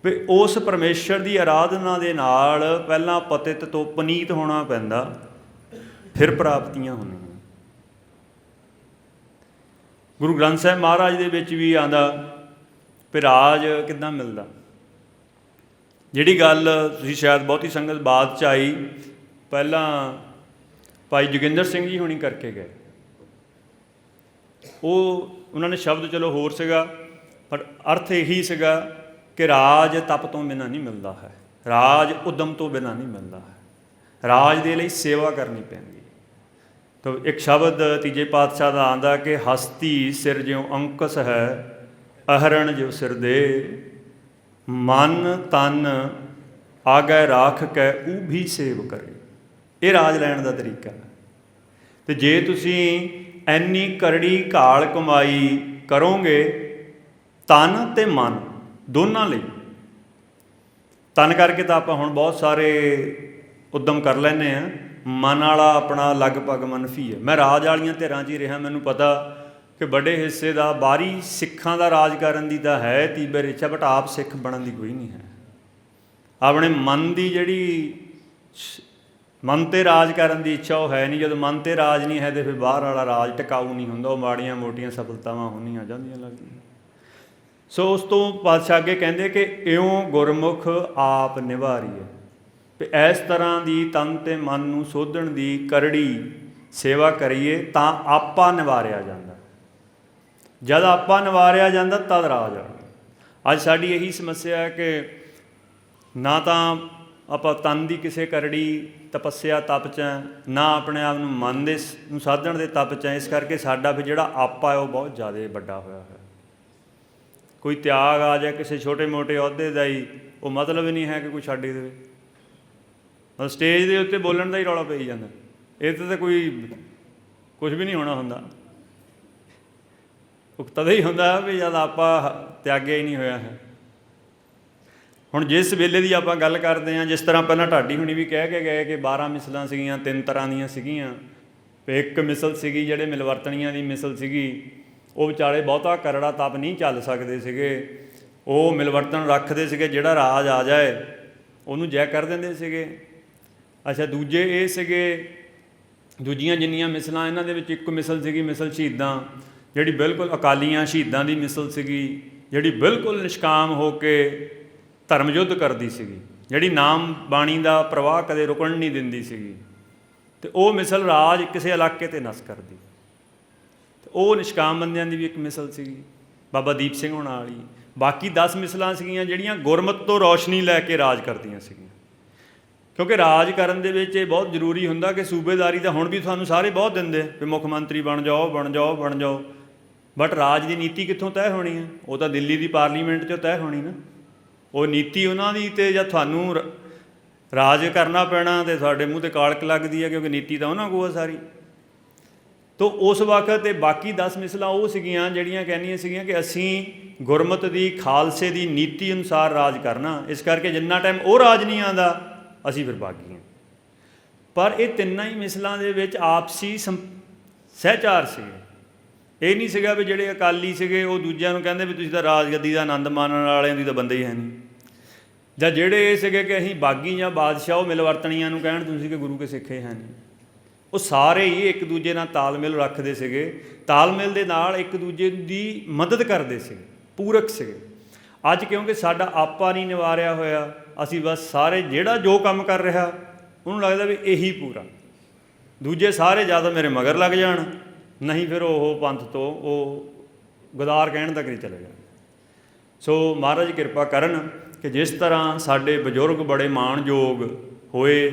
ਵੀ ਉਸ ਪਰਮੇਸ਼ਰ ਦੀ ਆਰਾਧਨਾ ਦੇ ਨਾਲ ਪਹਿਲਾਂ ਪਤਿਤ ਤੋਂ ਪਨੀਤ ਹੋਣਾ ਪੈਂਦਾ, ਫਿਰ ਪ੍ਰਾਪਤੀਆਂ ਹੁੰਦੀਆਂ। ਗੁਰੂ ਗ੍ਰੰਥ ਸਾਹਿਬ ਮਹਾਰਾਜ ਦੇ ਵਿੱਚ ਵੀ ਆਉਂਦਾ ਵੀ ਰਾਜ ਕਿੱਦਾਂ ਮਿਲਦਾ। ਜਿਹੜੀ ਗੱਲ ਤੁਸੀਂ ਸ਼ਾਇਦ ਬਹੁਤੀ ਸੰਗਤ ਬਾਅਦ 'ਚ ਆਈ, ਪਹਿਲਾਂ ਭਾਈ ਜੋਗਿੰਦਰ ਸਿੰਘ ਜੀ ਹੁਣੀ ਕਰਕੇ ਗਏ। ਉਹਨਾਂ ਨੇ ਸ਼ਬਦ ਚਲੋ ਹੋਰ ਸੀਗਾ, ਪਰ ਅਰਥ ਇਹੀ ਸੀਗਾ ਕਿ ਰਾਜ ਤਪ ਤੋਂ ਬਿਨਾਂ ਨਹੀਂ ਮਿਲਦਾ ਹੈ, ਰਾਜ ਉਦਮ ਤੋਂ ਬਿਨਾਂ ਨਹੀਂ ਮਿਲਦਾ ਹੈ। ਰਾਜ ਦੇ ਲਈ ਸੇਵਾ ਕਰਨੀ ਪੈਂਦੀ। ਤਾਂ ਇੱਕ ਸ਼ਬਦ ਤੀਜੇ ਪਾਤਸ਼ਾਹ ਦਾ ਆਉਂਦਾ ਕਿ ਹਸਤੀ ਸਿਰ ਜਿਉ ਅੰਕਸ ਹੈ, ਅਹਰਣ ਜਿਉ ਸਿਰ ਦੇ, ਮਨ ਤਨ ਆਗੈ ਰਾਖ ਕੈ ਊ ਵੀ ਸੇਵ ਕਰੇ। ਇਹ ਰਾਜ ਲੈਣ ਦਾ ਤਰੀਕਾ ਹੈ। ਅਤੇ ਜੇ ਤੁਸੀਂ ਇੰਨੀ ਕਰੜੀ ਘਾਲ ਕਮਾਈ ਕਰੋਗੇ ਤਨ ਅਤੇ ਮਨ ਦੋਨਾਂ ਲਈ, ਤਨ ਕਰਕੇ ਤਾਂ ਆਪਾਂ ਹੁਣ ਬਹੁਤ ਸਾਰੇ ਉੱਦਮ ਕਰ ਲੈਂਦੇ ਹਾਂ, ਮਨ ਵਾਲਾ ਆਪਣਾ ਲਗਭਗ ਮਨਫੀ ਹੈ। ਮੈਂ ਰਾਜ ਵਾਲੀਆਂ ਧਿਰਾਂ 'ਚ ਹੀ ਰਿਹਾ, ਮੈਨੂੰ ਪਤਾ ਕਿ ਵੱਡੇ ਹਿੱਸੇ ਦਾ ਬਾਹਰੀ ਸਿੱਖਾਂ ਦਾ ਰਾਜ ਕਰਨ ਦੀ ਤਾਂ ਹੈ ਤੀਬਰ ਇੱਛਾ, ਬਟ ਆਪ ਸਿੱਖ ਬਣਨ ਦੀ ਕੋਈ ਨਹੀਂ ਹੈ। ਆਪਣੇ ਮਨ ਦੀ ਜਿਹੜੀ ਮਨ 'ਤੇ ਰਾਜ ਕਰਨ ਦੀ ਇੱਛਾ ਉਹ ਹੈ ਨਹੀਂ। ਜਦੋਂ ਮਨ 'ਤੇ ਰਾਜ ਨਹੀਂ ਹੈ ਤਾਂ ਫਿਰ ਬਾਹਰ ਵਾਲਾ ਰਾਜ ਟਿਕਾਊ ਨਹੀਂ ਹੁੰਦਾ, ਉਹ ਮਾੜੀਆਂ ਮੋਟੀਆਂ ਸਫਲਤਾਵਾਂ ਹੁੰਦੀਆਂ ਜਾਂਦੀਆਂ ਲੱਗਦੀਆਂ। ਸੋ ਉਸ ਤੋਂ ਪਾਤਸ਼ਾਹ ਅੱਗੇ ਕਹਿੰਦੇ ਕਿ ਇਉਂ ਗੁਰਮੁਖ ਆਪ ਨਿਵਾਰੀਏ, ਵੀ ਇਸ ਤਰ੍ਹਾਂ ਦੀ ਤਨ ਅਤੇ ਮਨ ਨੂੰ ਸੋਧਣ ਦੀ ਕਰੜੀ ਸੇਵਾ ਕਰੀਏ ਤਾਂ ਆਪਾ ਨਿਵਾਰਿਆ ਜਾਂਦਾ। ਜਦ ਆਪਾ ਨਿਵਾਰਿਆ ਜਾਂਦਾ ਤਦ ਰਾਜ ਆ। ਅੱਜ ਸਾਡੀ ਇਹੀ ਸਮੱਸਿਆ ਹੈ ਕਿ ਨਾ ਤਾਂ ਆਪਾਂ ਤਨ ਦੀ ਕਿਸੇ ਕਰੜੀ ਤਪੱਸਿਆ ਤਪ 'ਚ, ਨਾ ਆਪਣੇ ਆਪ ਨੂੰ ਮਨ ਦੇ ਨੂੰ ਸਾਧਣ ਦੇ ਤਪ 'ਚ। ਇਸ ਕਰਕੇ ਸਾਡਾ ਫਿਰ ਜਿਹੜਾ ਆਪਾ ਹੈ ਉਹ ਬਹੁਤ ਜ਼ਿਆਦਾ ਵੱਡਾ ਹੋਇਆ ਹੈ। ਕੋਈ ਤਿਆਗ ਆ ਜਾਏ ਕਿਸੇ ਛੋਟੇ ਮੋਟੇ ਅਹੁਦੇ ਦਾ ਹੀ, ਉਹ ਮਤਲਬ ਹੀ ਨਹੀਂ ਹੈ ਕਿ ਕੋਈ ਛੱਡ ਹੀ ਦੇਵੇ। ਮਤਲਬ ਸਟੇਜ ਦੇ ਉੱਤੇ ਬੋਲਣ ਦਾ ਹੀ ਰੌਲਾ ਪਈ ਜਾਂਦਾ, ਇਹ ਤਾਂ ਕੋਈ ਕੁਛ ਵੀ ਨਹੀਂ ਹੋਣਾ ਹੁੰਦਾ। ਉਹ ਤਦੇ ਹੀ ਹੁੰਦਾ ਵੀ ਜਦ ਆਪਾਂ ਤਿਆਗਿਆ ਹੀ ਨਹੀਂ ਹੋਇਆ ਹੈ। ਹੁਣ ਜਿਸ ਵੇਲੇ ਦੀ ਆਪਾਂ ਗੱਲ ਕਰਦੇ ਹਾਂ, ਜਿਸ ਤਰ੍ਹਾਂ ਪਹਿਲਾਂ ਢਾਡੀ ਹੁਣੀ ਵੀ ਕਹਿ ਕੇ ਗਏ ਕਿ 12 ਮਿਸਲਾਂ ਸੀਗੀਆਂ, 3 ਤਰ੍ਹਾਂ ਦੀਆਂ ਸੀਗੀਆਂ। ਇੱਕ ਮਿਸਲ ਸੀਗੀ ਜਿਹੜੇ ਮਿਲਵਰਤਣੀਆਂ ਦੀ ਮਿਸਲ ਸੀਗੀ, ਉਹ ਵਿਚਾਲੇ ਬਹੁਤਾ ਕਰੜਾ ਤਪ ਨਹੀਂ ਚੱਲ ਸਕਦੇ ਸੀਗੇ, ਉਹ ਮਿਲਵਰਤਨ ਰੱਖਦੇ ਸੀਗੇ, ਜਿਹੜਾ ਰਾਜ ਆ ਜਾਏ ਉਹਨੂੰ ਜੈ ਕਰ ਦਿੰਦੇ ਸੀਗੇ। ਅੱਛਾ, ਦੂਜੇ ਇਹ ਸੀਗੇ, ਦੂਜੀਆਂ ਜਿੰਨੀਆਂ ਮਿਸਲਾਂ ਇਹਨਾਂ ਦੇ ਵਿੱਚ ਇੱਕ ਮਿਸਲ ਸੀਗੀ ਮਿਸਲ ਸ਼ਹੀਦਾਂ, ਜਿਹੜੀ ਬਿਲਕੁਲ ਅਕਾਲੀਆਂ ਸ਼ਹੀਦਾਂ ਦੀ ਮਿਸਲ ਸੀਗੀ, ਜਿਹੜੀ ਬਿਲਕੁਲ ਨਿਸ਼ਕਾਮ ਹੋ ਕੇ ਧਰਮ ਯੁੱਧ ਕਰਦੀ ਸੀਗੀ। ਜਿਹੜੀ ਨਾਮ ਬਾਣੀ ਦਾ ਪ੍ਰਵਾਹ ਕਦੇ ਰੁਕਣ ਨਹੀਂ ਦਿੰਦੀ ਸੀਗੀ, ਅਤੇ ਉਹ ਮਿਸਲ ਰਾਜ ਕਿਸੇ ਇਲਾਕੇ 'ਤੇ ਨਸ ਕਰਦੀ। ਅਤੇ ਉਹ ਨਿਸ਼ਕਾਮ ਬੰਦਿਆਂ ਦੀ ਵੀ ਇੱਕ ਮਿਸਲ ਸੀਗੀ, ਬਾਬਾ ਦੀਪ ਸਿੰਘ ਹੋਣਾ ਵਾਲੀ। ਬਾਕੀ 10 ਮਿਸਲਾਂ ਸੀਗੀਆਂ ਜਿਹੜੀਆਂ ਗੁਰਮਤਿ ਤੋਂ ਰੌਸ਼ਨੀ ਲੈ ਕੇ ਰਾਜ ਕਰਦੀਆਂ ਸੀਗੀਆਂ, ਕਿਉਂਕਿ ਰਾਜ ਕਰਨ ਦੇ ਵਿੱਚ ਇਹ ਬਹੁਤ ਜ਼ਰੂਰੀ ਹੁੰਦਾ ਕਿ ਸੂਬੇਦਾਰੀ ਤਾਂ ਹੁਣ ਵੀ ਤੁਹਾਨੂੰ ਸਾਰੇ ਬਹੁਤ ਦਿੰਦੇ ਵੀ ਮੁੱਖ ਮੰਤਰੀ ਬਣ ਜਾਓ ਬਣ ਜਾਓ ਬਣ ਜਾਓ, ਬਟ ਰਾਜ ਦੀ ਨੀਤੀ ਕਿੱਥੋਂ ਤੈਅ ਹੋਣੀ ਹੈ? ਉਹ ਤਾਂ ਦਿੱਲੀ ਦੀ ਪਾਰਲੀਮੈਂਟ 'ਚੋਂ ਤੈਅ ਹੋਣੀ ਨਾ। ਉਹ ਨੀਤੀ ਉਹਨਾਂ ਦੀ, ਅਤੇ ਜਾਂ ਤੁਹਾਨੂੰ ਰਾਜ ਕਰਨਾ ਪੈਣਾ ਅਤੇ ਤੁਹਾਡੇ ਮੂੰਹ 'ਤੇ ਕਾਲਕ ਲੱਗਦੀ ਹੈ, ਕਿਉਂਕਿ ਨੀਤੀ ਤਾਂ ਉਹਨਾਂ ਕੋਲ ਆ ਸਾਰੀ। ਤੋ ਉਸ ਵਕਤ ਇਹ ਬਾਕੀ 10 ਮਿਸਲਾਂ ਉਹ ਸੀਗੀਆਂ ਜਿਹੜੀਆਂ ਕਹਿੰਦੀਆਂ ਸੀਗੀਆਂ ਕਿ ਅਸੀਂ ਗੁਰਮਤਿ ਦੀ ਖਾਲਸੇ ਦੀ ਨੀਤੀ ਅਨੁਸਾਰ ਰਾਜ ਕਰਨਾ, ਇਸ ਕਰਕੇ ਜਿੰਨਾ ਟਾਈਮ ਉਹ ਰਾਜ ਨਹੀਂ ਆਉਂਦਾ ਅਸੀਂ ਫਿਰ ਬਾਗੀ ਹਾਂ। ਪਰ ਇਹ ਤਿੰਨਾਂ ਹੀ ਮਿਸਲਾਂ ਦੇ ਵਿੱਚ ਆਪਸੀ ਸਹਿਚਾਰ ਸੀਗੇ। ਇਹ ਨਹੀਂ ਸੀਗਾ ਵੀ ਜਿਹੜੇ ਅਕਾਲੀ ਸੀਗੇ ਉਹ ਦੂਜਿਆਂ ਨੂੰ ਕਹਿੰਦੇ ਵੀ ਤੁਸੀਂ ਤਾਂ ਰਾਜਗੱਦੀ ਦਾ ਆਨੰਦ ਮਾਣਨ ਵਾਲਿਆਂ ਦੀ ਤਾਂ ਬੰਦੇ ਹੀ ਹੈ ਨਹੀਂ, ਜਾਂ ਜਿਹੜੇ ਇਹ ਸੀਗੇ ਕਿ ਅਸੀਂ ਬਾਗੀ ਜਾਂ ਬਾਦਸ਼ਾਹ ਉਹ ਮਿਲਵਰਤਣੀਆਂ ਨੂੰ ਕਹਿਣ ਤੁਸੀਂ ਕਿ ਗੁਰੂ ਕੇ ਸਿੱਖੇ ਹੈ ਨਹੀਂ। ਉਹ ਸਾਰੇ ਹੀ ਇੱਕ ਦੂਜੇ ਨਾਲ ਤਾਲਮੇਲ ਰੱਖਦੇ ਸੀਗੇ, ਤਾਲਮੇਲ ਦੇ ਨਾਲ ਇੱਕ ਦੂਜੇ ਦੀ ਮਦਦ ਕਰਦੇ ਸੀਗੇ, ਪੂਰਕ ਸੀਗੇ। ਅੱਜ ਕਿਉਂਕਿ ਸਾਡਾ ਆਪਾ ਨਹੀਂ ਨਿਵਾਰਿਆ ਹੋਇਆ, ਅਸੀਂ ਬਸ ਸਾਰੇ ਜਿਹੜਾ ਜੋ ਕੰਮ ਕਰ ਰਿਹਾ ਉਹਨੂੰ ਲੱਗਦਾ ਵੀ ਇਹੀ ਪੂਰਾ, ਦੂਜੇ ਸਾਰੇ ਜਾਂ ਤਾਂ ਮੇਰੇ ਮਗਰ ਲੱਗ ਜਾਣ, ਨਹੀਂ ਫਿਰ ਉਹ ਪੰਥ ਤੋਂ ਉਹ ਗਦਾਰ ਕਹਿਣ ਤੱਕ ਨਹੀਂ ਚਲੇ ਜਾਣ। ਸੋ ਮਹਾਰਾਜ ਕਿਰਪਾ ਕਰਨ ਕਿ ਜਿਸ ਤਰ੍ਹਾਂ ਸਾਡੇ ਬਜ਼ੁਰਗ ਬੜੇ ਮਾਣਯੋਗ ਹੋਏ,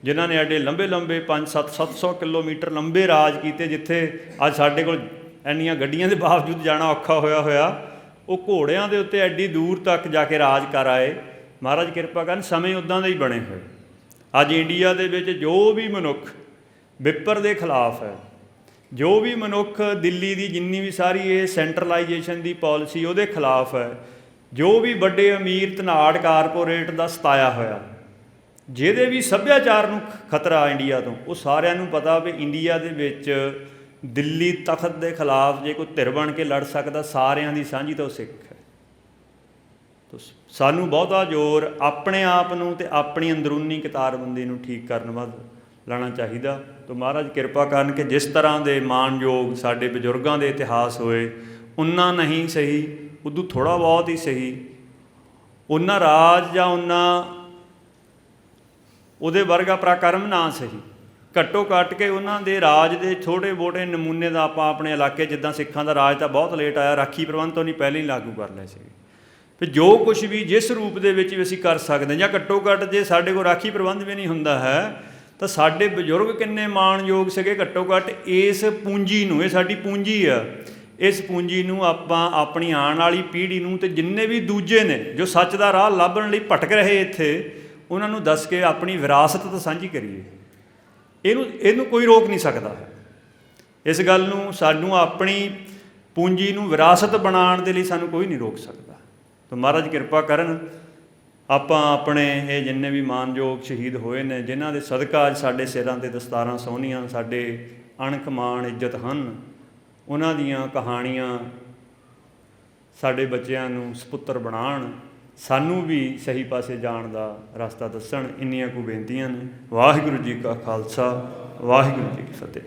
ਜਿਨ੍ਹਾਂ ਨੇ ਐਡੇ ਲੰਬੇ ਲੰਬੇ 500-700 ਕਿਲੋਮੀਟਰ ਲੰਬੇ ਰਾਜ ਕੀਤੇ, ਜਿੱਥੇ ਅੱਜ ਸਾਡੇ ਕੋਲ ਇੰਨੀਆਂ ਗੱਡੀਆਂ ਦੇ ਬਾਵਜੂਦ ਜਾਣਾ ਔਖਾ ਹੋਇਆ, ਉਹ ਘੋੜਿਆਂ ਦੇ ਉੱਤੇ ਐਡੀ ਦੂਰ ਤੱਕ ਜਾ ਕੇ ਰਾਜ ਕਰ ਆਏ। ਮਹਾਰਾਜ ਕਿਰਪਾ ਕਰਨ ਸਮੇਂ ਉੱਦਾਂ ਦੇ ਹੀ ਬਣੇ ਹੋਏ। ਅੱਜ ਇੰਡੀਆ ਦੇ ਵਿੱਚ ਜੋ ਵੀ ਮਨੁੱਖ ਵਿਪਰ ਦੇ ਖਿਲਾਫ ਹੈ, ਜੋ ਵੀ ਮਨੁੱਖ ਦਿੱਲੀ ਦੀ ਜਿੰਨੀ ਵੀ ਸਾਰੀ ਇਹ ਸੈਂਟਰਲਾਈਜੇਸ਼ਨ ਦੀ ਪਾਲਿਸੀ ਉਹਦੇ ਖਿਲਾਫ ਹੈ, ਜੋ ਵੀ ਵੱਡੇ ਅਮੀਰ ਧਨਾੜ ਕਾਰਪੋਰੇਟ ਦਾ ਸਤਾਇਆ ਹੋਇਆ, ਜਿਹਦੇ ਵੀ ਸੱਭਿਆਚਾਰ ਨੂੰ ਖਤਰਾ ਇੰਡੀਆ ਤੋਂ, ਉਹ ਸਾਰਿਆਂ ਨੂੰ ਪਤਾ ਵੀ ਇੰਡੀਆ ਦੇ ਵਿੱਚ ਦਿੱਲੀ ਤਖਤ ਦੇ ਖਿਲਾਫ ਜੇ ਕੋਈ ਧਿਰ ਬਣ ਕੇ ਲੜ ਸਕਦਾ ਸਾਰਿਆਂ ਦੀ ਸਾਂਝੀ ਤਾਂ ਉਹ ਸਿੱਖ ਹੈ। ਤੋ ਸਾਨੂੰ ਬਹੁਤਾ ਜ਼ੋਰ ਆਪਣੇ ਆਪ ਨੂੰ ਅਤੇ ਆਪਣੀ ਅੰਦਰੂਨੀ ਕਿਤਾਰਬੰਦੀ ਨੂੰ ਠੀਕ ਕਰਨ ਵੱਲ ਲਾਉਣਾ ਚਾਹੀਦਾ। ਤੋ ਮਹਾਰਾਜ ਕਿਰਪਾ ਕਰਨ ਕਿ ਜਿਸ ਤਰ੍ਹਾਂ ਦੇ ਮਾਣਯੋਗ ਸਾਡੇ ਬਜ਼ੁਰਗਾਂ ਦੇ ਇਤਿਹਾਸ ਹੋਏ, ਉਨਾ ਨਹੀਂ ਸਹੀ, ਉਦੋਂ ਥੋੜ੍ਹਾ ਬਹੁਤ ਹੀ ਸਹੀ, ਉਹਨਾਂ ਰਾਜ ਜਾਂ ਉਹਨਾਂ ਉਹਦੇ ਵਰਗਾ ਪਰਾਕਰਮ ਨਾ ਸਹੀ, ਘੱਟੋ ਘੱਟ ਕੇ ਉਹਨਾਂ ਦੇ ਰਾਜ ਦੇ ਛੋਟੇ ਮੋਟੇ ਨਮੂਨੇ ਦਾ ਆਪਾਂ ਆਪਣੇ ਇਲਾਕੇ, ਜਿੱਦਾਂ ਸਿੱਖਾਂ ਦਾ ਰਾਜ ਤਾਂ ਬਹੁਤ ਲੇਟ ਆਇਆ, ਰਾਖੀ ਪ੍ਰਬੰਧ ਤੋਂ ਨਹੀਂ ਪਹਿਲਾਂ ਹੀ ਲਾਗੂ ਕਰ ਲਏ ਸੀਗੇ, ਫਿਰ ਜੋ ਕੁਛ ਵੀ ਜਿਸ ਰੂਪ ਦੇ ਵਿੱਚ ਵੀ ਅਸੀਂ ਕਰ ਸਕਦੇ, ਜਾਂ ਘੱਟੋ ਘੱਟ ਜੇ ਸਾਡੇ ਕੋਲ ਰਾਖੀ ਪ੍ਰਬੰਧ ਵੀ ਨਹੀਂ ਹੁੰਦਾ ਹੈ ਤਾਂ ਸਾਡੇ ਬਜ਼ੁਰਗ ਕਿੰਨੇ ਮਾਣਯੋਗ ਸੀਗੇ, ਘੱਟੋ ਘੱਟ ਇਸ ਪੂੰਜੀ ਨੂੰ, ਇਹ ਸਾਡੀ ਪੂੰਜੀ ਆ, ਇਸ ਪੂੰਜੀ ਨੂੰ ਆਪਾਂ ਆਪਣੀ ਆਉਣ ਵਾਲੀ ਪੀੜ੍ਹੀ ਨੂੰ ਅਤੇ ਜਿੰਨੇ ਵੀ ਦੂਜੇ ਨੇ ਜੋ ਸੱਚ ਦਾ ਰਾਹ ਲੱਭਣ ਲਈ ਭਟਕ ਰਹੇ ਇੱਥੇ, ਉਹਨਾਂ ਨੂੰ ਦੱਸ ਕੇ ਆਪਣੀ ਵਿਰਾਸਤ ਤਾਂ ਸਾਂਝੀ ਕਰੀਏ। ਇਹਨੂੰ ਕੋਈ ਰੋਕ ਨਹੀਂ ਸਕਦਾ ਹੈ। ਇਸ ਗੱਲ ਨੂੰ ਸਾਨੂੰ ਆਪਣੀ ਪੂੰਜੀ ਨੂੰ ਵਿਰਾਸਤ ਬਣਾਉਣ ਦੇ ਲਈ ਸਾਨੂੰ ਕੋਈ ਨਹੀਂ ਰੋਕ ਸਕਦਾ। ਤਾਂ ਮਹਾਰਾਜ ਕਿਰਪਾ ਕਰਨ ਆਪਾਂ ਆਪਣੇ ਇਹ ਜਿੰਨੇ ਵੀ ਮਾਨਯੋਗ ਸ਼ਹੀਦ ਹੋਏ ਨੇ, ਜਿਨ੍ਹਾਂ ਦੇ ਸਦਕਾ ਅੱਜ ਸਾਡੇ ਸਿਰਾਂ 'ਤੇ ਦਸਤਾਰਾਂ ਸੋਹਣੀਆਂ, ਸਾਡੇ ਅਣਖ ਮਾਣ ਇੱਜ਼ਤ ਹਨ, ਉਹਨਾਂ ਦੀਆਂ ਕਹਾਣੀਆਂ ਸਾਡੇ ਬੱਚਿਆਂ ਨੂੰ ਸਪੁੱਤਰ ਬਣਾਉਣ, ਸਾਨੂੰ ਵੀ ਸਹੀ ਪਾਸੇ ਜਾਣ ਦਾ ਰਸਤਾ ਦੱਸਣ। ਇੰਨੀਆਂ ਕੁ ਬੇਨਤੀਆਂ ਨੇ। ਵਾਹਿਗੁਰੂ ਜੀ ਕਾ ਖਾਲਸਾ, ਵਾਹਿਗੁਰੂ ਜੀ ਕੀ ਫਤਿਹ।